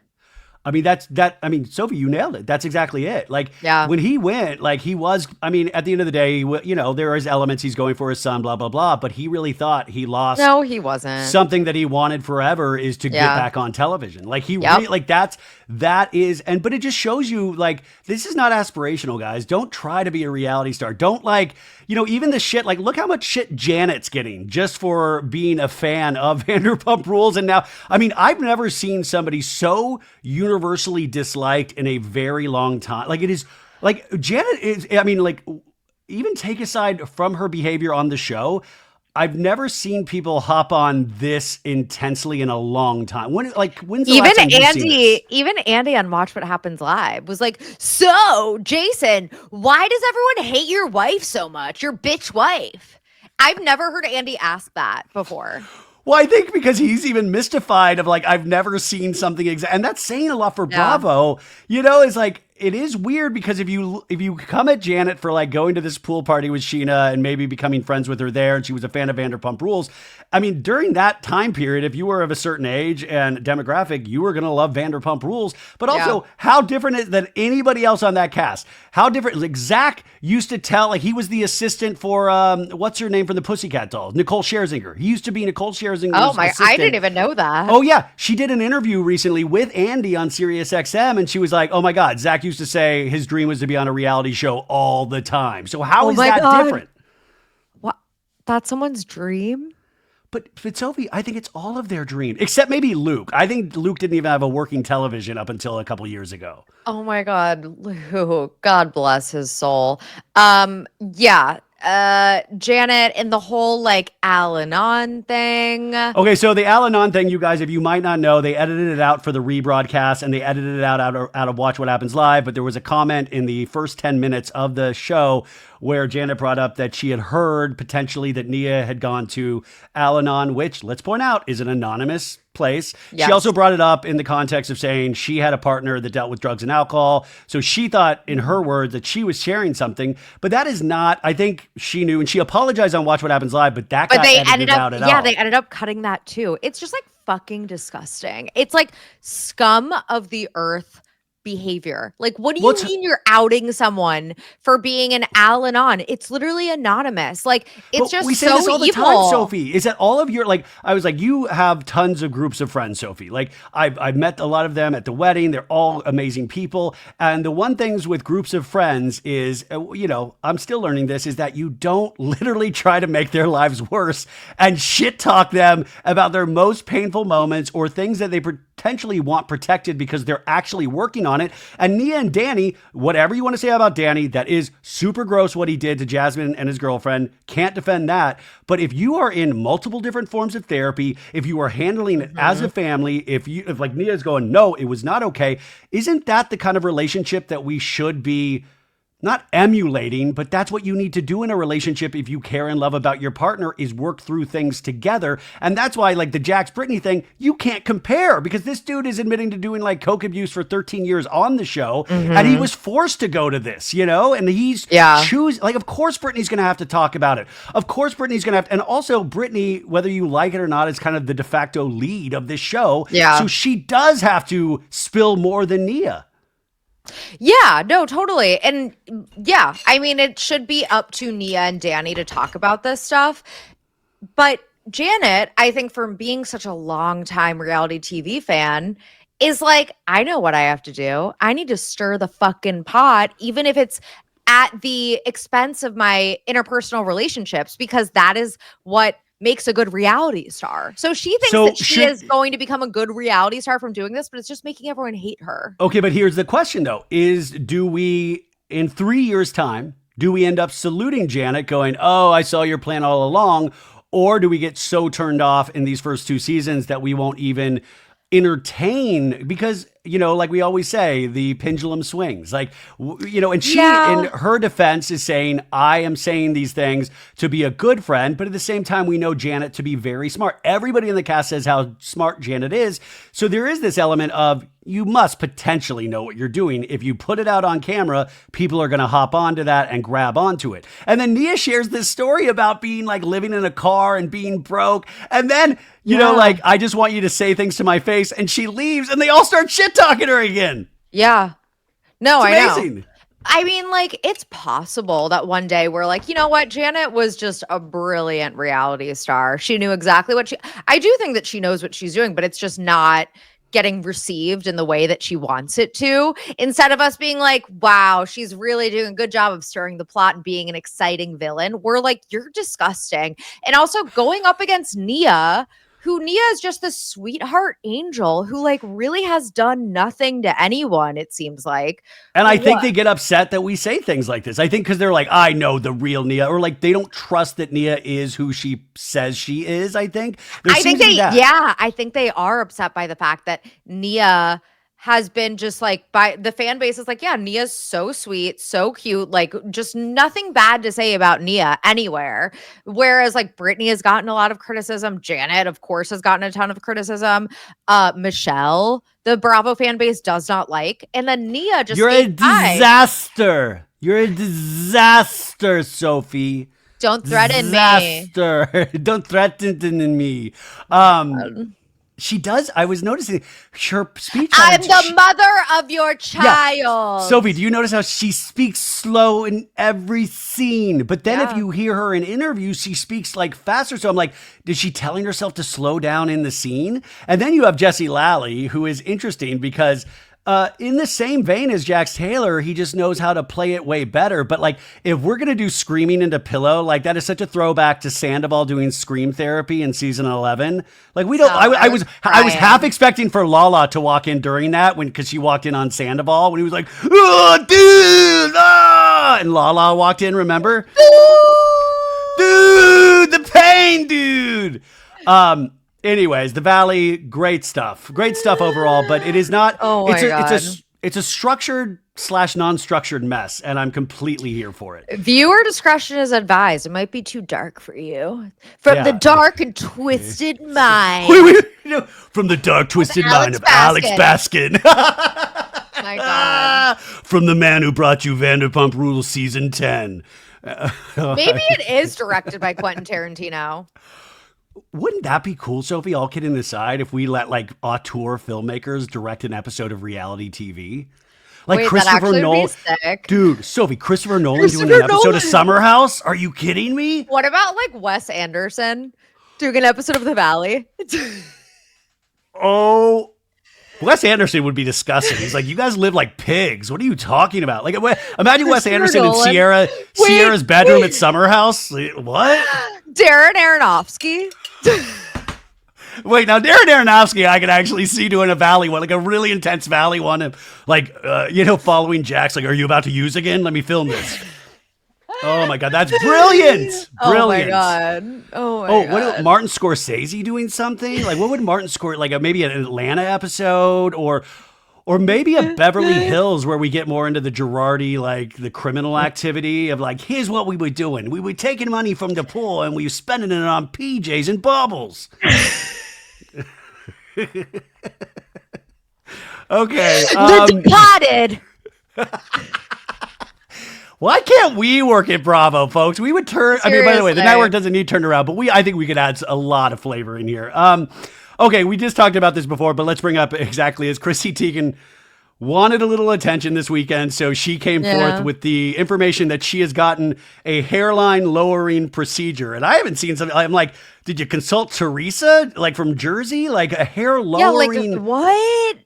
I mean, Sophie, you nailed it. That's exactly it. Like, Yeah. when he went, like, he was, I mean, at the end of the day, you know, there is elements he's going for his son, blah, blah, blah, but he really thought he lost. No, he wasn't. Something that he wanted forever is to get back on television. Like, that is, but it just shows you, like, this is not aspirational, guys. Don't try to be a reality star. Don't, like, you know, even the shit, like, look how much shit Janet's getting just for being a fan of Vanderpump Rules. And now, I mean, I've never seen somebody so universally disliked in a very long time. Like, it is, like, Janet is, I mean, like, even take aside from her behavior on the show, I've never seen people hop on this intensely in a long time. When's the last time you've seen this? Even Andy on Watch What Happens Live was like, so Jason, why does everyone hate your wife so much? Your bitch wife. I've never heard Andy ask that before. Well, I think because he's even mystified of, like, I've never seen something and that's saying a lot for Bravo. You know, it's like, it is weird because if you come at Janet for, like, going to this pool party with Scheana and maybe becoming friends with her there, and she was a fan of Vanderpump Rules, I mean, during that time period, if you were of a certain age and demographic, you were going to love Vanderpump Rules. But also, how different is than anybody else on that cast? How different? Like, Zach used to tell, like, he was the assistant for what's her name from the Pussycat Dolls, Nicole Scherzinger. He used to be Nicole Scherzinger's assistant. I didn't even know that. Oh yeah, she did an interview recently with Andy on Sirius XM, and she was like, "Oh my God, Zach used to say his dream was to be on a reality show all the time. So how is that different?" What? That's someone's dream? But Sophie, I think it's all of their dream, except maybe Luke. I think Luke didn't even have a working television up until a couple years ago. Oh my God, Luke. God bless his soul. Yeah. Janet and the whole, like, Al-Anon thing. Okay, so the Al-Anon thing, you guys, if you might not know, they edited it out for the rebroadcast and they edited it out of Watch What Happens Live, but there was a comment in the first 10 minutes of the show where Janet brought up that she had heard potentially that Nia had gone to Al-Anon, which, let's point out, is an anonymous place. Yes. She also brought it up in the context of saying she had a partner that dealt with drugs and alcohol. So she thought, in her words, that she was sharing something, but that is not, I think she knew, and she apologized on Watch What Happens Live, but that got edited out at all. Yeah, they ended up cutting that too. It's just, like, fucking disgusting. It's like scum of the earth behavior. Like, what do you mean you're outing someone for being an Al-Anon? It's literally anonymous. Like, it's just so evil. We say this all the time, Sophie. Is that all of your, like, I was like, you have tons of groups of friends, Sophie. Like, I've met a lot of them at the wedding. They're all amazing people. And the one things with groups of friends is, you know, I'm still learning this, is that you don't literally try to make their lives worse and shit talk them about their most painful moments or things that they potentially want protected because they're actually working on it. And Nia and Danny, whatever you want to say about Danny, that is super gross what he did to Jasmine and his girlfriend. Can't defend that. But if you are in multiple different forms of therapy, if you are handling it as a family, if like Nia's going, no, it was not okay, isn't that the kind of relationship that we should be not emulating, but that's what you need to do in a relationship if you care and love about your partner, is work through things together. And that's why, like, the Jax Brittany thing, you can't compare, because this dude is admitting to doing, like, coke abuse for 13 years on the show, and he was forced to go to this, you know, and he's choosing, like, of course Brittany's going to have to talk about it. Of course Brittany's going to have to, and also Brittany, whether you like it or not, is kind of the de facto lead of this show. Yeah. So she does have to spill more than Nia. Yeah, no, totally. And yeah, I mean, it should be up to Nia and Danny to talk about this stuff. But Janet, I think, from being such a long time reality TV fan, is like, I know what I have to do. I need to stir the fucking pot, even if it's at the expense of my interpersonal relationships, because that is what makes a good reality star. So she thinks that she is going to become a good reality star from doing this, but it's just making everyone hate her. Okay, but here's the question, though, is do we, in 3 years' time, do we end up saluting Janet going, oh, I saw your plan all along, or do we get so turned off in these first 2 seasons that we won't even entertain? Because like we always say, the pendulum swings. Like, and she, in her defense, is saying, I am saying these things to be a good friend, but at the same time, we know Janet to be very smart. Everybody in the cast says how smart Janet is. So there is this element of, you must potentially know what you're doing. If you put it out on camera, people are going to hop onto that and grab onto it. And then Nia shares this story about being like living in a car and being broke. And then, like, I just want you to say things to my face. And she leaves and they all start shit talking her again. Yeah. No, it's amazing. I know. I mean, like, it's possible that one day we're like, you know what? Janet was just a brilliant reality star. She knew exactly I do think that she knows what she's doing, but it's just not getting received in the way that she wants it to. Instead of us being like, wow, she's really doing a good job of stirring the plot and being an exciting villain, we're like, you're disgusting. And also going up against Nia, who Nia is just the sweetheart angel who like really has done nothing to anyone, it seems like. And I think they get upset that we say things like this. I think because they're like, I know the real Nia, or like they don't trust that Nia is who she says she is. I think I think they are upset by the fact that Nia has been just like, by the fan base is like, yeah, Nia's so sweet, so cute, like just nothing bad to say about Nia anywhere. Whereas like Brittany has gotten a lot of criticism. Janet, of course, has gotten a ton of criticism. Michelle, the Bravo fan base does not like. And then Nia just, you're a disaster. You're a disaster, Sophie. Don't threaten me. Don't threaten me. She does. I was noticing her speech. I'm the mother of your child. Yeah. Sophie, do you notice how she speaks slow in every scene? But then if you hear her in interviews, she speaks like faster. So I'm like, is she telling herself to slow down in the scene? And then you have Jesse Lally, who is interesting because in the same vein as Jax Taylor, he just knows how to play it way better. But like, if we're going to do screaming into pillow, like that is such a throwback to Sandoval doing scream therapy in season 11. Like we don't, I was half expecting for Lala to walk in during that because she walked in on Sandoval when he was like, oh, dude, ah! And Lala walked in, remember? Dude, the pain, dude. Anyways, the Valley, great stuff overall, but it is not. Oh my God. It's a structured / non-structured mess, and I'm completely here for it. Viewer discretion is advised. It might be too dark for you. From the dark and twisted mind. From the dark twisted mind of Alex Baskin. My God. From the man who brought you Vanderpump Rules season 10. Maybe it is directed by Quentin Tarantino. Wouldn't that be cool, Sophie, all kidding aside, if we let like auteur filmmakers direct an episode of reality TV? Like Christopher Nolan. Dude, Sophie, Christopher Nolan doing an episode of Summer House? Are you kidding me? What about like Wes Anderson doing an episode of The Valley? Oh, Wes Anderson would be disgusting. He's like, you guys live like pigs. What are you talking about? Like, imagine Wes Anderson in Sierra's bedroom at Summer House. What? Darren Aronofsky. Wait, now Darren Aronofsky, I could actually see doing a Valley one, like a really intense Valley one, and like, following Jax. Like, are you about to use again? Let me film this. Oh my God, that's brilliant! Brilliant. Oh my God. God. What Martin Scorsese doing something? Like, what would Martin like maybe an Atlanta episode or maybe a Beverly Hills where we get more into the Girardi, like the criminal activity of like, here's what we were doing. We were taking money from the poor and we were spending it on PJs and bubbles. Okay. The Departed. Why can't we work at Bravo, folks? We would turn. Seriously. I mean, by the way, the network doesn't need turned around, but I think we could add a lot of flavor in here. Okay, we just talked about this before, but let's bring up exactly as Chrissy Teigen wanted a little attention this weekend, so she came forth with the information that she has gotten a hairline lowering procedure. And I haven't seen something. I'm like, did you consult Teresa, like from Jersey, like a hair lowering? Yeah, like what?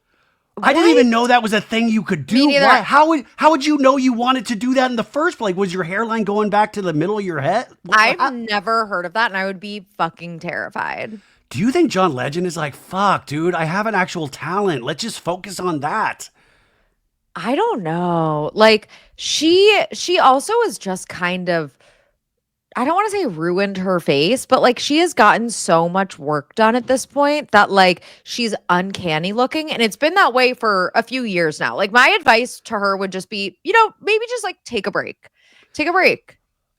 I didn't even know that was a thing you could do. Why? How would you know you wanted to do that in the first place? Was your hairline going back to the middle of your head? I've never heard of that, and I would be fucking terrified. Do you think John Legend is like, fuck, dude, I have an actual talent. Let's just focus on that. I don't know. Like, she also is just kind of I don't want to say ruined her face, but like she has gotten so much work done at this point that like she's uncanny looking. And it's been that way for a few years now. Like my advice to her would just be, maybe just like take a break. Take a break.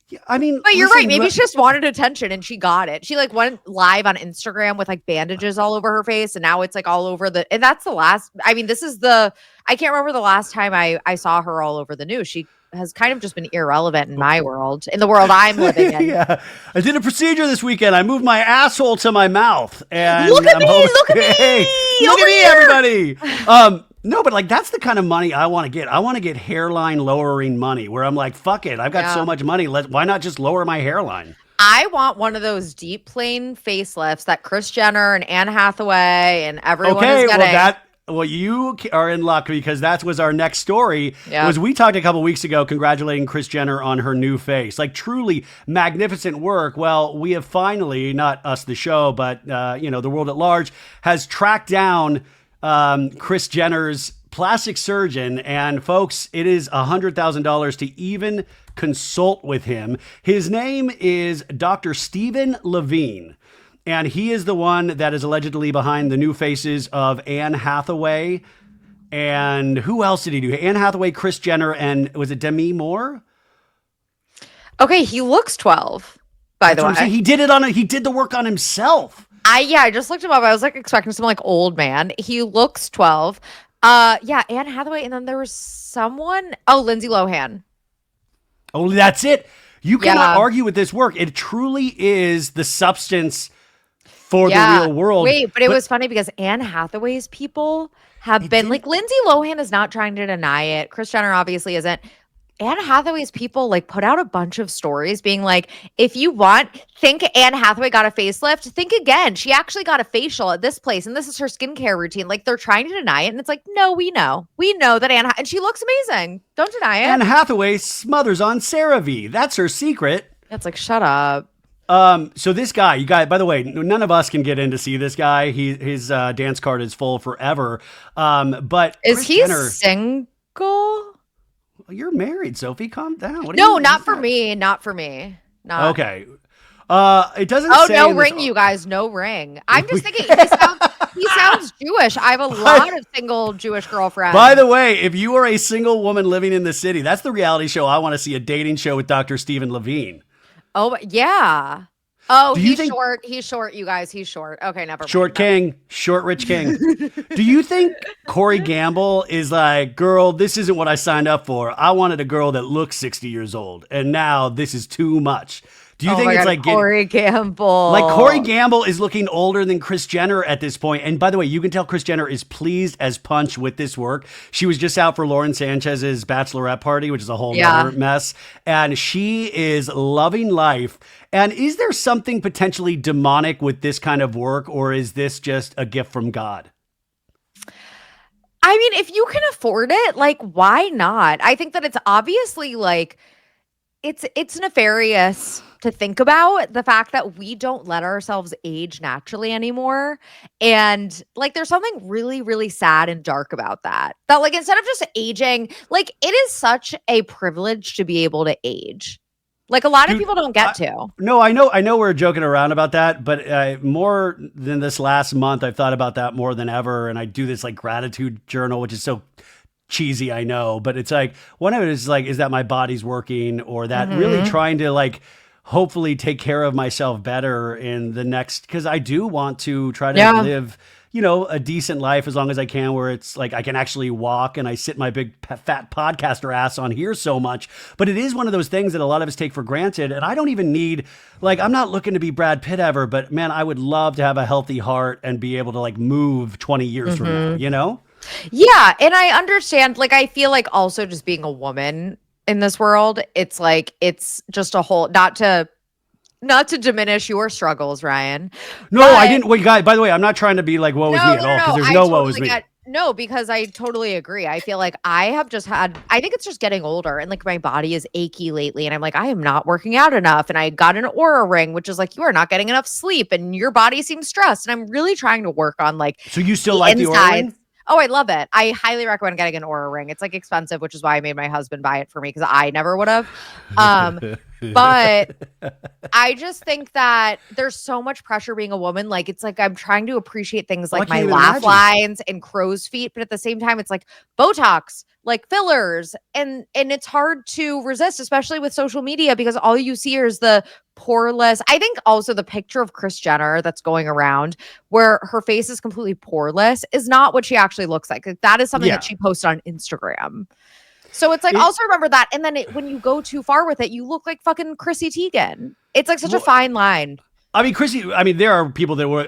Yeah, I mean, but you're right. Maybe she just wanted attention and she got it. She like went live on Instagram with like bandages all over her face. And now it's like all over and that's the last. I mean, I can't remember the last time I saw her all over the news. She has kind of just been irrelevant in my world, in the world I'm living in. Yeah. I did a procedure this weekend. I moved my asshole to my mouth. And look at me, look at me. Hey, look at me, everybody. No, but like that's the kind of money I want to get. I want to get hairline lowering money where I'm like, fuck it. I've got so much money. Why not just lower my hairline? I want one of those deep plane facelifts that Kris Jenner and Anne Hathaway and everyone is getting. Well, you are in luck because that was our next story. Was we talked a couple weeks ago congratulating Kris Jenner on her new face. Like truly magnificent work. Well, we have finally, not us the show, but the world at large has tracked down Kris Jenner's plastic surgeon, and folks, it is $100,000 to even consult with him. His name is Dr. Stephen Levine, and he is the one that is allegedly behind the new faces of Anne Hathaway. And who else did he do? Anne Hathaway, Kris Jenner, and was it Demi Moore? Okay, he looks 12, by the way. He did the work on himself. I just looked him up. I was like expecting some like old man. He looks 12. Anne Hathaway, and then there was someone. Oh, Lindsay Lohan. Oh, that's it. You cannot argue with this work. It truly is the substance for the real world. Wait, but it was funny because Anne Hathaway's people have been like Lindsay Lohan is not trying to deny it. Kris Jenner obviously isn't. Anne Hathaway's people like put out a bunch of stories being like, if you think Anne Hathaway got a facelift, think again. She actually got a facial at this place and this is her skincare routine. Like they're trying to deny it. And it's like, no, we know that and she looks amazing. Don't deny it. Anne Hathaway smothers on CeraVe. That's her secret. That's like, shut up. So this guy, by the way, none of us can get in to see this guy. His dance card is full forever. But is Kris Jenner, single? You're married, Sophie. Calm down. Not for me. Not for me. Okay. It doesn't say. Oh, no ring, you guys. No ring. I'm just thinking he sounds Jewish. I have a lot of single Jewish girlfriends. By the way, if you are a single woman living in the city, that's the reality show I want to see, a dating show with Dr. Stephen Levine. Oh, yeah. Oh, short. He's short, you guys. He's short. Okay, never mind. Short king. Short rich king. Do you think Corey Gamble is like, girl, this isn't what I signed up for. I wanted a girl that looks 60 years old, and now this is too much. Do you think it's like Corey Gamble? Like Corey Gamble is looking older than Kris Jenner at this point. And by the way, you can tell Kris Jenner is pleased as punch with this work. She was just out for Lauren Sanchez's bachelorette party, which is a whole other mess. And she is loving life. And is there something potentially demonic with this kind of work, or is this just a gift from God? I mean, if you can afford it, like, why not? I think that it's obviously like, it's nefarious to think about the fact that we don't let ourselves age naturally anymore. And like, there's something really, really sad and dark about that. That like, instead of just aging, like it is such a privilege to be able to age. Like a lot of people don't get to. No, I know we're joking around about that, but more than this last month, I've thought about that more than ever. And I do this like gratitude journal, which is so cheesy, I know, but it's like, one of it is like, is that my body's working, or that really trying to like, hopefully take care of myself better in the next, because I do want to try to live, a decent life as long as I can, where it's like I can actually walk and I sit my big fat podcaster ass on here so much. But it is one of those things that a lot of us take for granted. And I don't even need, like, I'm not looking to be Brad Pitt ever, but man, I would love to have a healthy heart and be able to like move 20 years from now, Yeah. And I understand, like, I feel like also just being a woman in this world, it's like, it's just a whole, not to diminish your struggles, Ryan. No, I didn't. Wait, guys, by the way, I'm not trying to be like, woe is me at all, because there's no woe is me. No, because I totally agree. I feel like I think it's just getting older, and like my body is achy lately, and I'm like, I am not working out enough. And I got an Oura ring, which is like, you are not getting enough sleep and your body seems stressed. And I'm really trying to work on like, so you still like the Oura ring? Oh, I love it. I highly recommend getting an Oura ring. It's like expensive, which is why I made my husband buy it for me, because I never would have. But I just think that there's so much pressure being a woman. Like, it's like I'm trying to appreciate things like my laugh lines and crow's feet, but at the same time, it's like Botox, like fillers, and it's hard to resist, especially with social media, because all you see is the poreless. I think also the picture of Kris Jenner that's going around where her face is completely poreless is not what she actually looks like. That is something that she posted on Instagram. So it's like, also remember that. And then when you go too far with it, you look like fucking Chrissy Teigen. It's like such a fine line. I mean, there are people that were,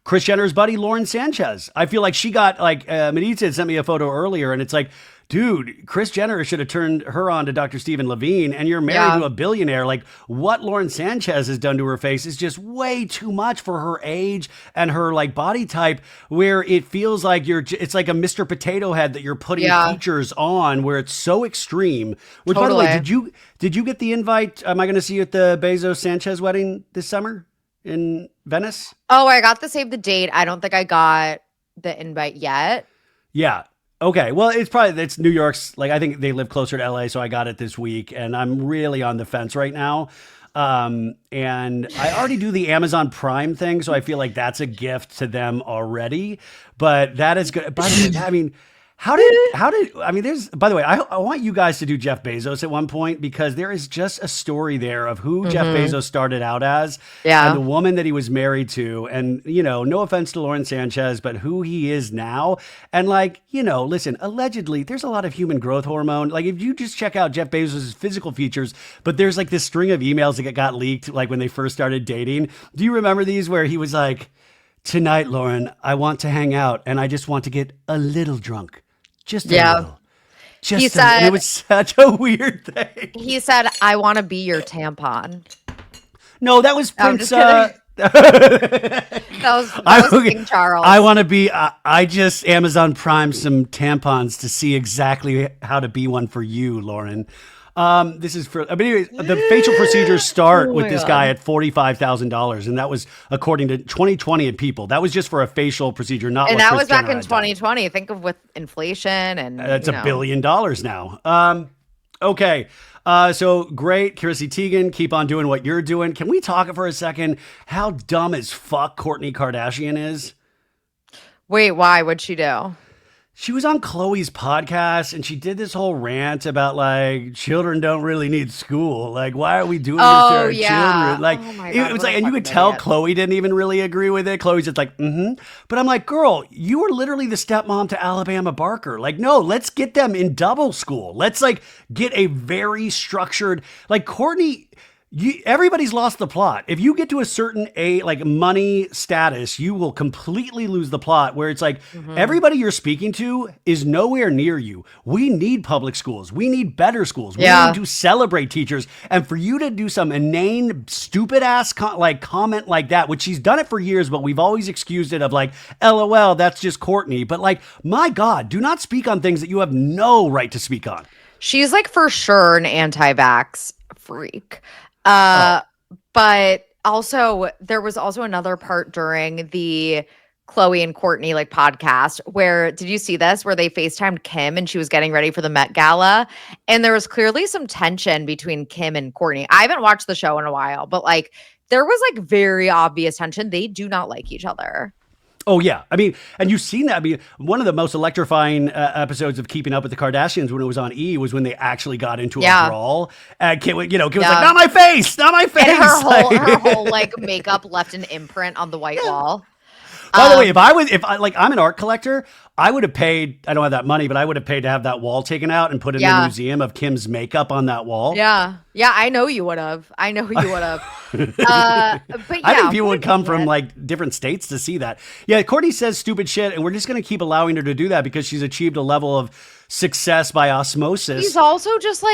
Kris Jenner's buddy, Lauren Sanchez. I feel like she got, Maritza sent me a photo earlier, and it's like, dude, Kris Jenner should have turned her on to Dr. Stephen Levine, and you're married to a billionaire. Like, what Lauren Sanchez has done to her face is just way too much for her age and her, like, body type, where it feels like it's like a Mr. Potato Head that you're putting features on, where it's so extreme. Which, by the way, did you get the invite? Am I going to see you at the Bezos-Sanchez wedding this summer in Venice? Oh, I got the save the date. I don't think I got the invite yet. Yeah. Okay, well, it's New York's, like, I think they live closer to LA, so I got it this week, and I'm really on the fence right now. And I already do the Amazon Prime thing, so I feel like that's a gift to them already, but that is good. By the way, I mean, by the way, I want you guys to do Jeff Bezos at one point, because there is just a story there of who Jeff Bezos started out as and the woman that he was married to. And, no offense to Lauren Sanchez, but who he is now. And listen, allegedly there's a lot of human growth hormone. Like, if you just check out Jeff Bezos' physical features, but there's like this string of emails that got leaked, like when they first started dating. Do you remember these where he was like, "Tonight, Lauren, I want to hang out and I just want to get a little drunk. Just a little." He said, it was such a weird thing. He said, "I want to be your tampon." No, that was Prince. that was King Charles. I want to be. I just Amazon Prime some tampons to see exactly how to be one for you, Lauren. This is for. Anyways, the facial procedures start with this guy at $45,000, and that was according to 2020 at People. That was just for a facial procedure, not. And what that Kris was back Jenner in 2020. Think of with inflation and that's $1 billion now. Okay. So great, Chrissy Teigen, keep on doing what you're doing. Can we talk for a second how dumb as fuck Kourtney Kardashian is? Wait, why? What'd she do? She was on Khloe's podcast and she did this whole rant about like children don't really need school. Like, why are we doing this to our children? Like, it was like, and you could tell Khloe didn't even really agree with it. Khloe's just like, But I'm like, girl, you were literally the stepmom to Alabama Barker. Like, no, let's get them in double school. Let's like get a very structured, like Kourtney. Everybody's lost the plot. If you get to a certain money status, you will completely lose the plot, where it's like everybody you're speaking to is nowhere near you. We need public schools. We need better schools. We need to celebrate teachers. And for you to do some inane, stupid ass comment like that, which she's done it for years, but we've always excused it of like, LOL, that's just Kourtney. But like, my God, do not speak on things that you have no right to speak on. She's like for sure an anti-vax freak. But also there was also another part during the Khloe and Kourtney podcast where, did you see this, where they FaceTimed Kim and she was getting ready for the Met Gala, and there was clearly some tension between Kim and Kourtney. I haven't watched the show in a while, but there was very obvious tension. They do not like each other. Oh, yeah. I mean, and you've seen that. I mean, one of the most electrifying episodes of Keeping Up with the Kardashians when it was on E! Was when they actually got into a brawl. And Kim was like, not my face, not my face. And her whole makeup left an imprint on the white wall. By the way, I'm an art collector, I would have paid, I don't have that money, but I would have paid to have that wall taken out and put in the museum of Kim's makeup on that wall. Yeah. Yeah, I know you would have. But yeah. I think people would come from different states to see that. Yeah, Kourtney says stupid shit, and we're just going to keep allowing her to do that because she's achieved a level of success by osmosis. She's also just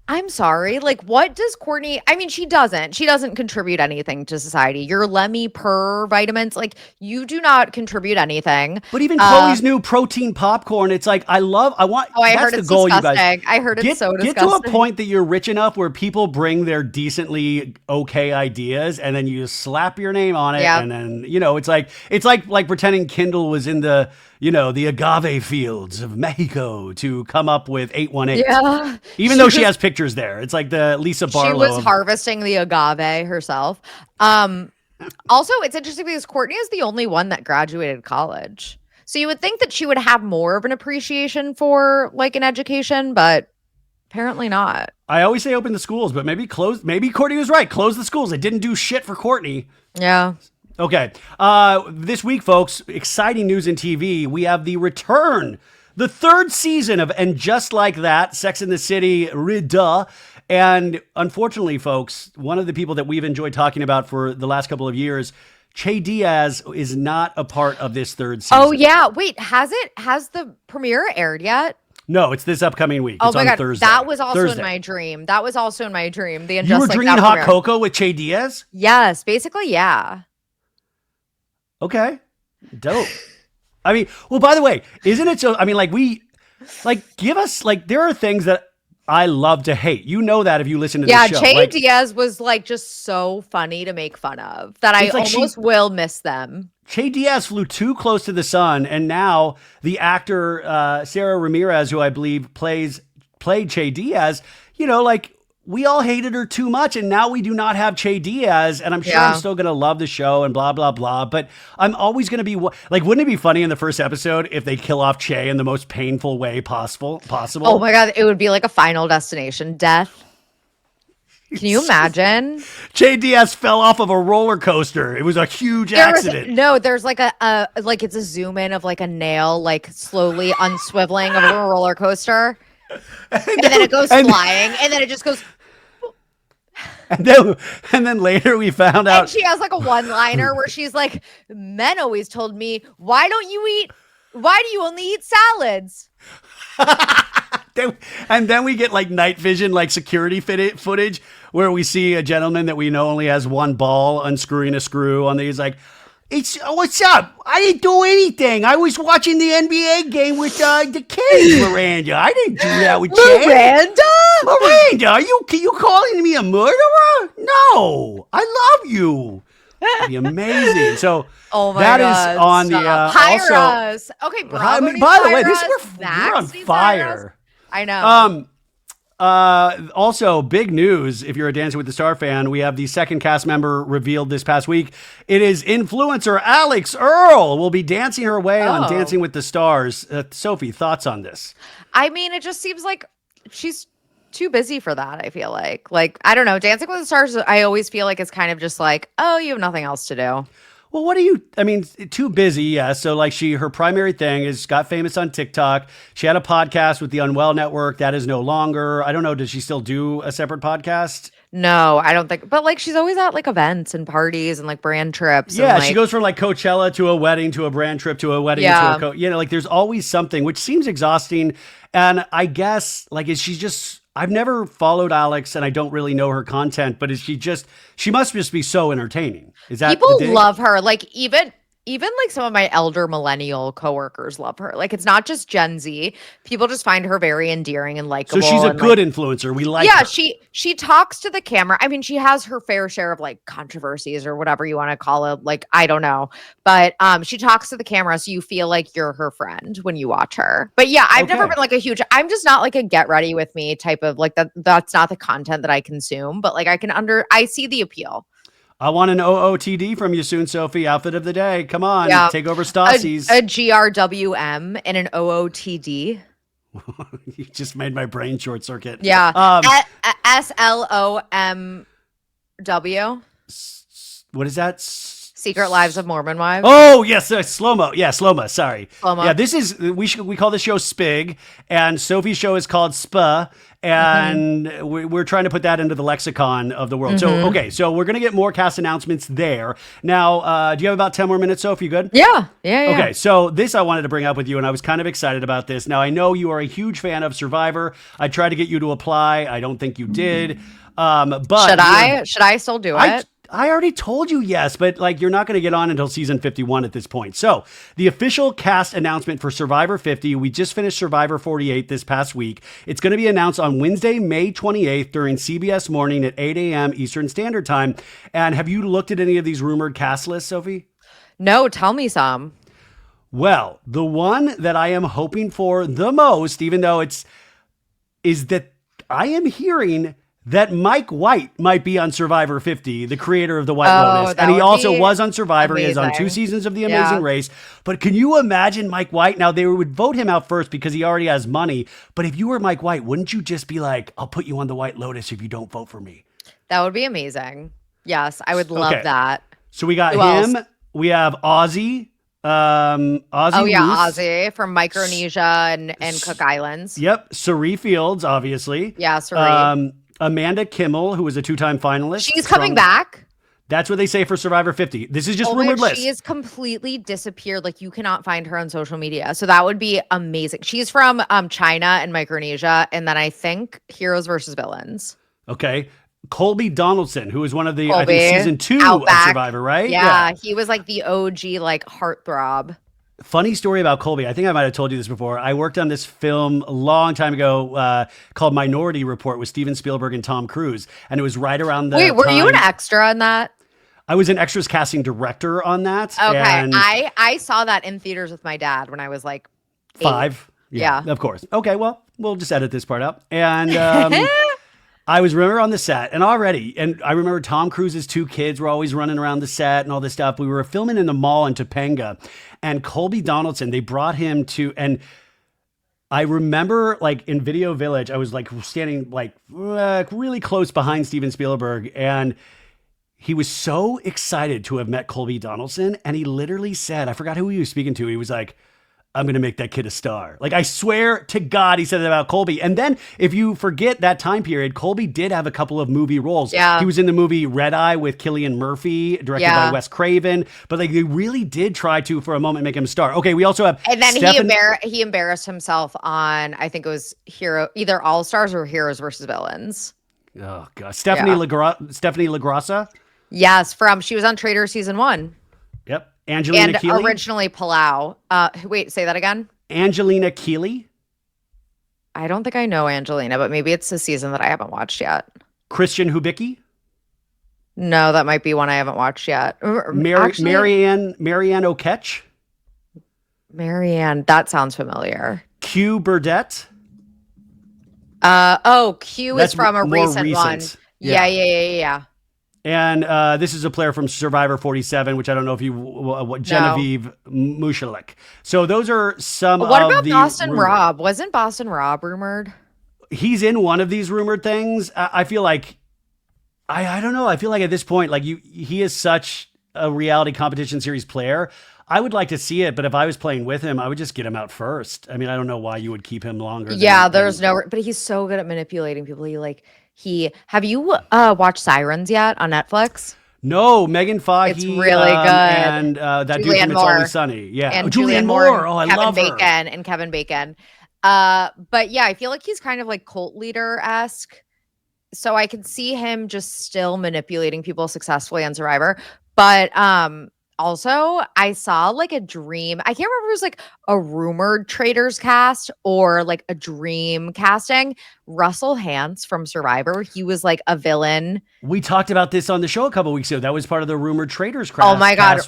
I'm sorry. What does Kourtney? I mean, she doesn't contribute anything to society. Your Lemmy Purr vitamins, you do not contribute anything. But even Khloe's new protein popcorn, it's I want. Oh, I heard it's the goal, disgusting. You guys. I heard it's so disgusting. Get to a point that you're rich enough where people bring their decently okay ideas, and then you just slap your name on it, and then it's like pretending Kindle was in the the agave fields of Mexico to come up with 818. Yeah. Even though she has pictures there. It's like the Lisa Barlow. She was harvesting the agave herself. Also, it's interesting because Courtney is the only one that graduated college. So you would think that she would have more of an appreciation for like an education, but apparently not. I always say open the schools, but maybe Courtney was right. Close the schools. It didn't do shit for Courtney. Yeah. Okay. This week, folks, exciting news in TV. We have the return, the third season of And Just Like That, Sex and the City, Duh. And unfortunately, folks, one of the people that we've enjoyed talking about for the last couple of years, Shay Diaz, is not a part of this third season. Oh, yeah. Wait, has the premiere aired yet? No, it's this upcoming week. It's my God. Thursday. That was also in my dream. The And You were Just drinking Like That hot premiere. cocoa with Shay Diaz? Yes, basically, yeah. Okay. Dope. I mean, well, by the way, isn't it so, I mean, give us, there are things that I love to hate. You know that if you listen to the show. Yeah, Shay Diaz was just so funny to make fun of that I almost will miss them. Shay Diaz flew too close to the sun, and now the actor Sarah Ramirez, who I believe played Shay Diaz, we all hated her too much, and now we do not have Shay Diaz, and I'm sure I'm still going to love the show and blah, blah, blah, but I'm always going to be, wouldn't it be funny in the first episode if they kill off Shay in the most painful way possible? Oh my God, it would be like a Final Destination death. Can you imagine? Shay Diaz fell off of a roller coaster. It was a huge accident. There's it's a zoom in of a nail slowly unswiveling of a roller coaster. And then it goes flying, and then it just goes. And then later we found out. And she has a one-liner where she's like, "Men always told me, why do you only eat salads?" And then we get night vision, security footage where we see a gentleman that we know only has one ball unscrewing a screw on the. He's like, what's up? I didn't do anything. I was watching the NBA game with the kids, Miranda. I didn't do that with Miranda, are you calling me a murderer? No, I love you. That'd be amazing. So that God, is on the hire us. Okay, Bravo. By the way, we're on fire. I know. Also, big news, if you're a Dancing with the Star fan, we have the second cast member revealed this past week. It is influencer Alex Earl will be dancing her way on Dancing with the Stars. Sophie, thoughts on this? I mean, it just seems like she's too busy for that, I feel like. I don't know. Dancing with the Stars, I always feel like it's kind of just you have nothing else to do. Well, too busy, yeah. So her primary thing is got famous on TikTok. She had a podcast with the Unwell Network. That is no longer. I don't know. Does she still do a separate podcast? No, I don't think. But she's always at events and parties and brand trips. Yeah, she goes from Coachella to a wedding to a brand trip to a wedding to a there's always something, which seems exhausting. And I guess is she just. I've never followed Alex and I don't really know her content, but she must just be so entertaining. Is that people love her? Even some of my elder millennial coworkers love her. It's not just Gen Z. People just find her very endearing and likable. So she's a good influencer. We like her. Yeah, she talks to the camera. I mean, she has her fair share of controversies or whatever you want to call it. I don't know. But she talks to the camera so you feel like you're her friend when you watch her. But yeah, I've never been I'm just not a get ready with me type of that's not the content that I consume. But I see the appeal. I want an OOTD from you soon, Sophie. Outfit of the day. Come on. Take over Stassi's. A GRWM and an OOTD. You just made my brain short circuit. Yeah. SLOMW. What is that? Secret Lives of Mormon Wives. Oh, yes. Slow-mo. Yeah, slow-mo. Sorry. Slow-mo. Yeah, we call this show Spig, and Sophie's show is called Spa, and we're trying to put that into the lexicon of the world. So we're going to get more cast announcements there. Now, do you have about 10 more minutes, Sophie? You good? Yeah. Okay, so this I wanted to bring up with you, and I was kind of excited about this. Now, I know you are a huge fan of Survivor. I tried to get you to apply. I don't think you did. But Should I still do it? I already told you yes, but you're not going to get on until season 51 at this point. So the official cast announcement for Survivor 50, we just finished Survivor 48 this past week. It's going to be announced on Wednesday, May 28th during CBS Morning at 8 a.m. Eastern Standard Time. And have you looked at any of these rumored cast lists, Sophie? No, tell me some. Well, the one that I am hoping for the most, even though is that I am hearing that Mike White might be on Survivor 50, the creator of the White Lotus. And he also was on Survivor. Amazing. He is on 2 seasons of The Amazing Race. But can you imagine Mike White? Now, they would vote him out first because he already has money. But if you were Mike White, wouldn't you just be like, I'll put you on the White Lotus if you don't vote for me? That would be amazing. Yes, I would love that. So we got him. Else? We have Ozzy. Ozzy. Oh yeah, Moose. Ozzy from Micronesia and Cook Islands. Yep. Sari Fields, obviously. Yeah, Sari. Amanda Kimmel, who was a 2-time finalist. She's coming back. That's what they say for Survivor 50. This is just rumored list. She is completely disappeared. Like, you cannot find her on social media. So that would be amazing. She's from China and Micronesia. And then I think Heroes versus Villains. Okay. Colby Donaldson, who was one of the, I think, season 2 Outback. Of Survivor, right? Yeah, he was like the OG, like, heartthrob. Funny story about Colby. I think I might have told you this before. I worked on this film a long time ago called Minority Report with Steven Spielberg and Tom Cruise. And it was right around the Wait, were you an extra on that? I was an extras casting director on that. Okay. And I saw that in theaters with my dad when I was like 8. 5. Yeah, of course. Okay, well, we'll just edit this part out. And I remember on the set and I remember Tom Cruise's 2 kids were always running around the set and all this stuff. We were filming in the mall in Topanga, and Colby Donaldson, they brought him to, and I remember like in Video Village, I was like standing like really close behind Steven Spielberg, and he was so excited to have met Colby Donaldson. And he literally said, I forgot who he was speaking to. He was like, I'm going to make that kid a star. Like, I swear to God, he said that about Colby. And then if you forget that time period, Colby did have a couple of movie roles. Yeah. He was in the movie Red Eye with Cillian Murphy, directed by Wes Craven. But like, they really did try to, for a moment, make him a star. Okay, we also have And then he embarrassed himself on, I think it was either All Stars or Heroes versus Villains. Oh, God. Stephanie LaGrassa? Yes, she was on Traitors season 1. Yep. Angelina Keeley? Originally Palau. Wait, say that again? Angelina Keeley? I don't think I know Angelina, but maybe it's a season that I haven't watched yet. Christian Hubicki? No, that might be one I haven't watched yet. Marianne O'Ketch? Marianne, that sounds familiar. Q Burdett? Q is from a recent one. Yeah. And this is a player from Survivor 47, which I don't know if Genevieve Mushalik. So those are some of the... What about Boston Rob? Wasn't Boston Rob rumored? He's in one of these rumored things. I feel like... I don't know. I feel like at this point, like he is such a reality competition series player. I would like to see it, but if I was playing with him, I would just get him out first. I mean, I don't know why you would keep him longer. But he's so good at manipulating people. Have you watched Sirens yet on Netflix? No, Megan Fahey. It's really good. And that dude from It's Always Sunny. Yeah. And Julianne Moore. Oh, I love her. Kevin Bacon. But yeah, I feel like he's kind of like cult leader-esque. So I could see him just still manipulating people successfully on Survivor. But also, I saw like a dream. I can't remember if it was like a rumored Traitors cast or like a dream casting. Russell Hantz from Survivor. He was like a villain. We talked about this on the show a couple weeks ago. That was part of the rumored Traitors cast. Oh my God.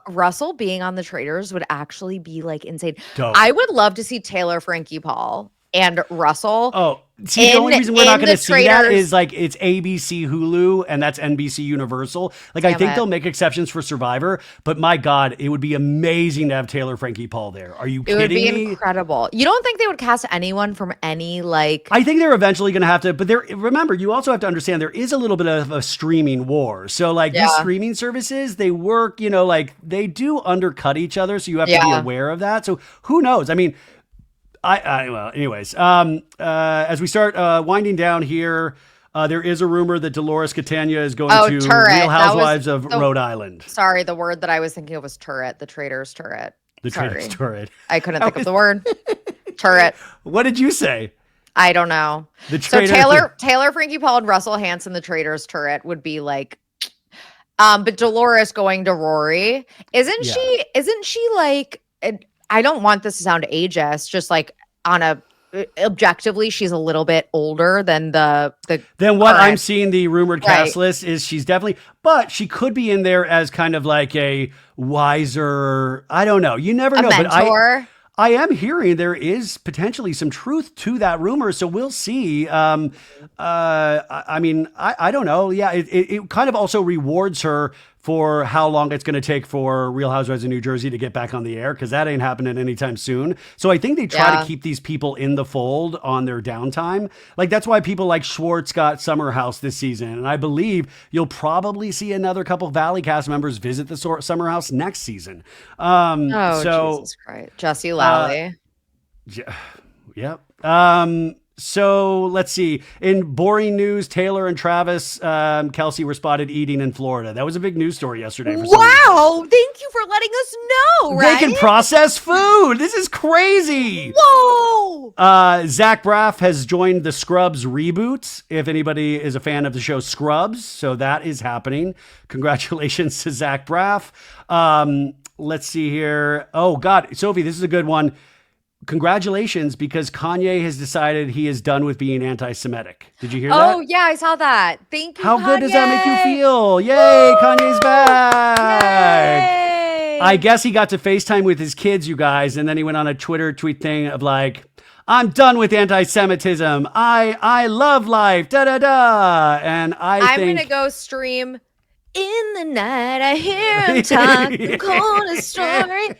Russell being on the Traitors would actually be like insane. Dope. I would love to see Taylor Frankie Paul and Russell. Oh, see, the only reason we're not going to see that is like it's ABC Hulu and that's NBC Universal. Like, I think they'll make exceptions for Survivor, but my God, it would be amazing to have Taylor Frankie Paul there. Are you kidding me? It would be incredible. You don't think they would cast anyone from any like... I think they're eventually going to have to, but remember, you also have to understand there is a little bit of a streaming war. So like these streaming services, they work, like they do undercut each other. So you have to be aware of that. So who knows? I mean, well, anyways, as we start winding down here, there is a rumor that Dolores Catania is going to Real Housewives of Rhode Island. Sorry, the word that I was thinking of was turret, the Traitors turret. Traitors turret. I couldn't think of the word. Turret. What did you say? I don't know. So Taylor Frankie Paul and Russell Hanson, the Traitors turret would be like, but Dolores going to Rory, isn't she like? I don't want this to sound ageist, just like on a objectively she's a little bit older than the Then what I'm seeing the rumored cast list is she's definitely, but she could be in there as kind of like a wiser, I don't know. You never know. Mentor. But I am hearing there is potentially some truth to that rumor, so we'll see. I mean, I don't know. Yeah, it kind of also rewards her for how long it's going to take for Real Housewives of New Jersey to get back on the air, because that ain't happening anytime soon. So I think they try to keep these people in the fold on their downtime. Like, that's why people like Schwartz got Summer House this season. And I believe you'll probably see another couple Valley cast members visit the Summer House next season. Jesus Christ. Jesse Lally. Yep. So let's see. In boring news, Taylor and Travis Kelce were spotted eating in Florida. That was a big news story yesterday. Wow. Thank you for letting us know, right? They can process food. This is crazy. Whoa. Zach Braff has joined the Scrubs reboot, if anybody is a fan of the show Scrubs. So that is happening. Congratulations to Zach Braff. Let's see here. Oh, God. Sophie, this is a good one. Congratulations, because Kanye has decided he is done with being anti-Semitic. Did you hear that? Oh, yeah, I saw that. Thank you, How Kanye. good does that make you feel? Yay, Kanye's back. Yay. I guess he got to FaceTime with his kids, you guys, and then he went on a Twitter tweet thing of like, I'm done with anti-Semitism. I love life, da-da-da. And I'm going to go stream In the Night. I hear him talk the coldest story.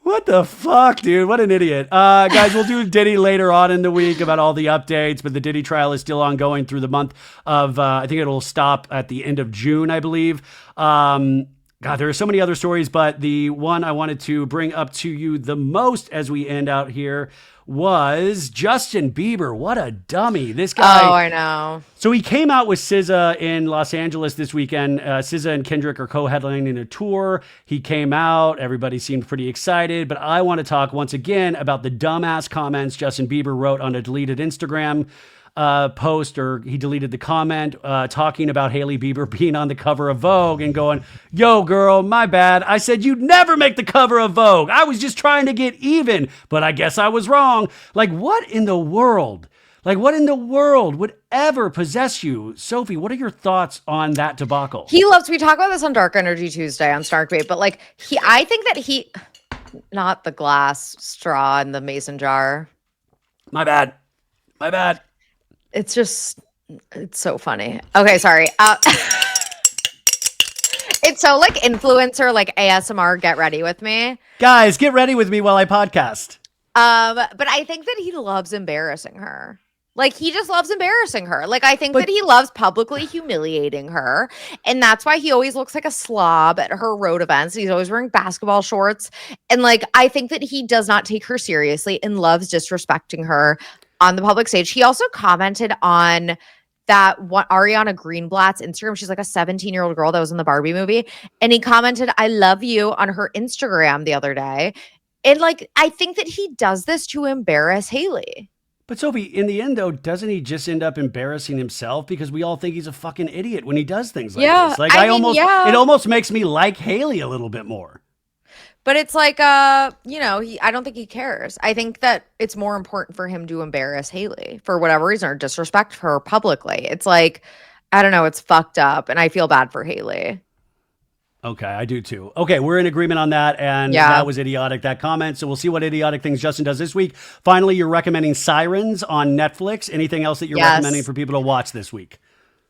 What the fuck, dude? What an idiot. Guys, we'll do Diddy later on in the week about all the updates, but the Diddy trial is still ongoing through the month of, I think it'll stop at the end of June, I believe. God, there are so many other stories, but the one I wanted to bring up to you the most as we end out here was Justin Bieber. What a dummy. This guy. Oh, I know. So he came out with SZA in Los Angeles this weekend. SZA and Kendrick are co-headlining a tour. He came out. Everybody seemed pretty excited. But I want to talk once again about the dumbass comments Justin Bieber wrote on a deleted Instagram post, or he deleted the comment talking about Hailey Bieber being on the cover of Vogue and going, yo, girl, my bad. I said you'd never make the cover of Vogue. I was just trying to get even, but I guess I was wrong. Like, what in the world? Like, what in the world would ever possess you? Sophie, what are your thoughts on that debacle? We talk about this on Dark Energy Tuesday on Snarkbait, but like, I think that not the glass straw in the mason jar. My bad. It's so funny. Okay, sorry. It's so like influencer, like ASMR, get ready with me. Guys, get ready with me while I podcast. But I think that he loves embarrassing her. Like, he just loves embarrassing her. Like, I think that he loves publicly humiliating her. And that's why he always looks like a slob at her road events. He's always wearing basketball shorts. And like, I think that he does not take her seriously and loves disrespecting her on the public stage. He also commented on that one Ariana Greenblatt's Instagram. She's like a 17-year-old girl that was in the Barbie movie. And he commented, I love you on her Instagram the other day. And like, I think that he does this to embarrass Hailey. But Sophie, in the end, though, doesn't he just end up embarrassing himself because we all think he's a fucking idiot when he does things like this? Like, it almost makes me like Hailey a little bit more. But it's like, I don't think he cares. I think that it's more important for him to embarrass Hailey for whatever reason or disrespect her publicly. It's like, I don't know, it's fucked up, and I feel bad for Hailey. Okay, I do too. Okay, we're in agreement on that, and that was idiotic, that comment. So we'll see what idiotic things Justin does this week. Finally, you're recommending Sirens on Netflix. Anything else that you're recommending for people to watch this week?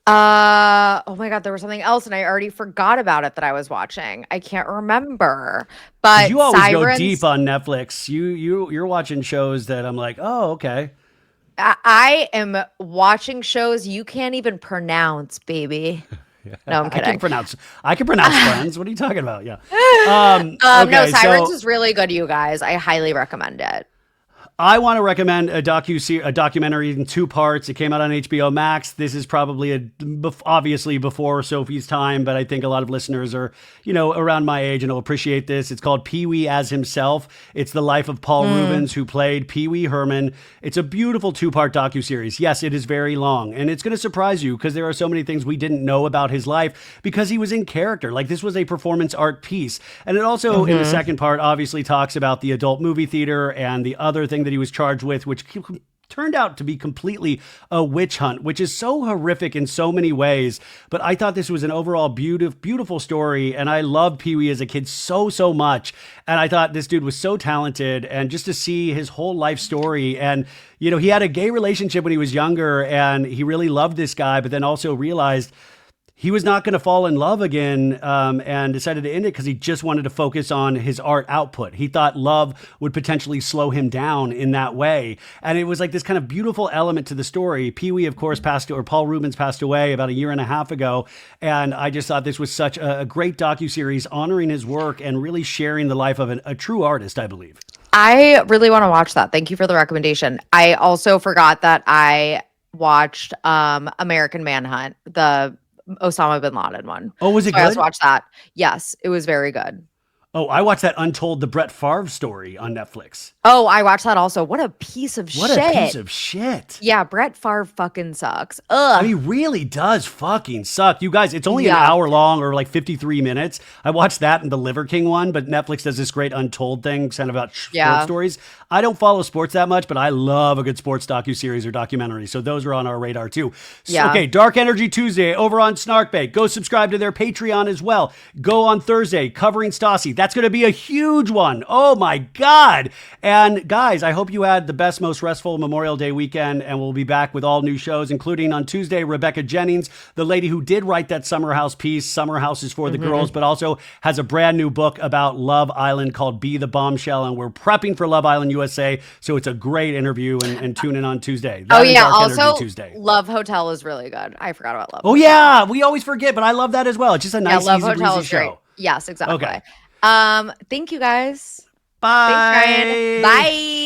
Oh my God, there was something else, and I already forgot about it that I was watching. I can't remember. But you always go deep on Netflix. You're watching shows that I'm like, oh, okay. I am watching shows you can't even pronounce, baby. No, I'm kidding. I can pronounce Friends. What are you talking about? Yeah. No, Sirens is really good, you guys. I highly recommend it. I want to recommend a documentary in 2 parts. It came out on HBO Max. This is probably obviously before Sophie's time, but I think a lot of listeners are, around my age and will appreciate this. It's called Pee-wee as Himself. It's the life of Paul Reubens, who played Pee-wee Herman. It's a beautiful 2-part docuseries. Yes, it is very long, and it's going to surprise you because there are so many things we didn't know about his life because he was in character. Like, this was a performance art piece. And it also, in the second part, obviously talks about the adult movie theater and the other thing that that he was charged with, which turned out to be completely a witch hunt, which is so horrific in so many ways. But I thought this was an overall beautiful story. And I loved Pee-wee as a kid so much. And I thought this dude was so talented, and just to see his whole life story. And, you know, he had a gay relationship when he was younger, and he really loved this guy, but then also realized he was not going to fall in love again, and decided to end it because he just wanted to focus on his art output. He thought love would potentially slow him down in that way. And it was like this kind of beautiful element to the story. Pee-wee, of course, Paul Rubens passed away about a year and a half ago. And I just thought this was such a great docuseries honoring his work and really sharing the life of a true artist, I believe. I really want to watch that. Thank you for the recommendation. I also forgot that I watched American Manhunt, the Osama bin Laden one. Oh, was it good? I just watched that. Yes, it was very good. Oh, I watched that Untold, the Brett Favre story on Netflix. Oh, I watched that also. What a piece of shit. What a piece of shit. Yeah, Brett Favre fucking sucks. Ugh. He really does fucking suck. You guys, it's only an hour long, or like 53 minutes. I watched that and the Liver King one, but Netflix does this great Untold thing, kind of about sports stories. I don't follow sports that much, but I love a good sports docuseries or documentary. So those are on our radar too. So, okay, Dark Energy Tuesday over on Snarkbait. Go subscribe to their Patreon as well. Go on Thursday, covering Stassi. That's going to be a huge one. Oh my God. And guys, I hope you had the best, most restful Memorial Day weekend, and we'll be back with all new shows, including on Tuesday, Rebecca Jennings, the lady who did write that Summer House piece. Summer House is for the girls, but also has a brand new book about Love Island called Be the Bombshell. And we're prepping for Love Island USA. So it's a great interview, and tune in on Tuesday. Also Tuesday. Love Hotel is really good. I forgot about Love Hotel. Yeah. We always forget, but I love that as well. It's just a nice, Love easy, Hotel breezy is show. Great. Yes, exactly. Okay. Thank you guys. Bye. Thanks, Ryan. Bye.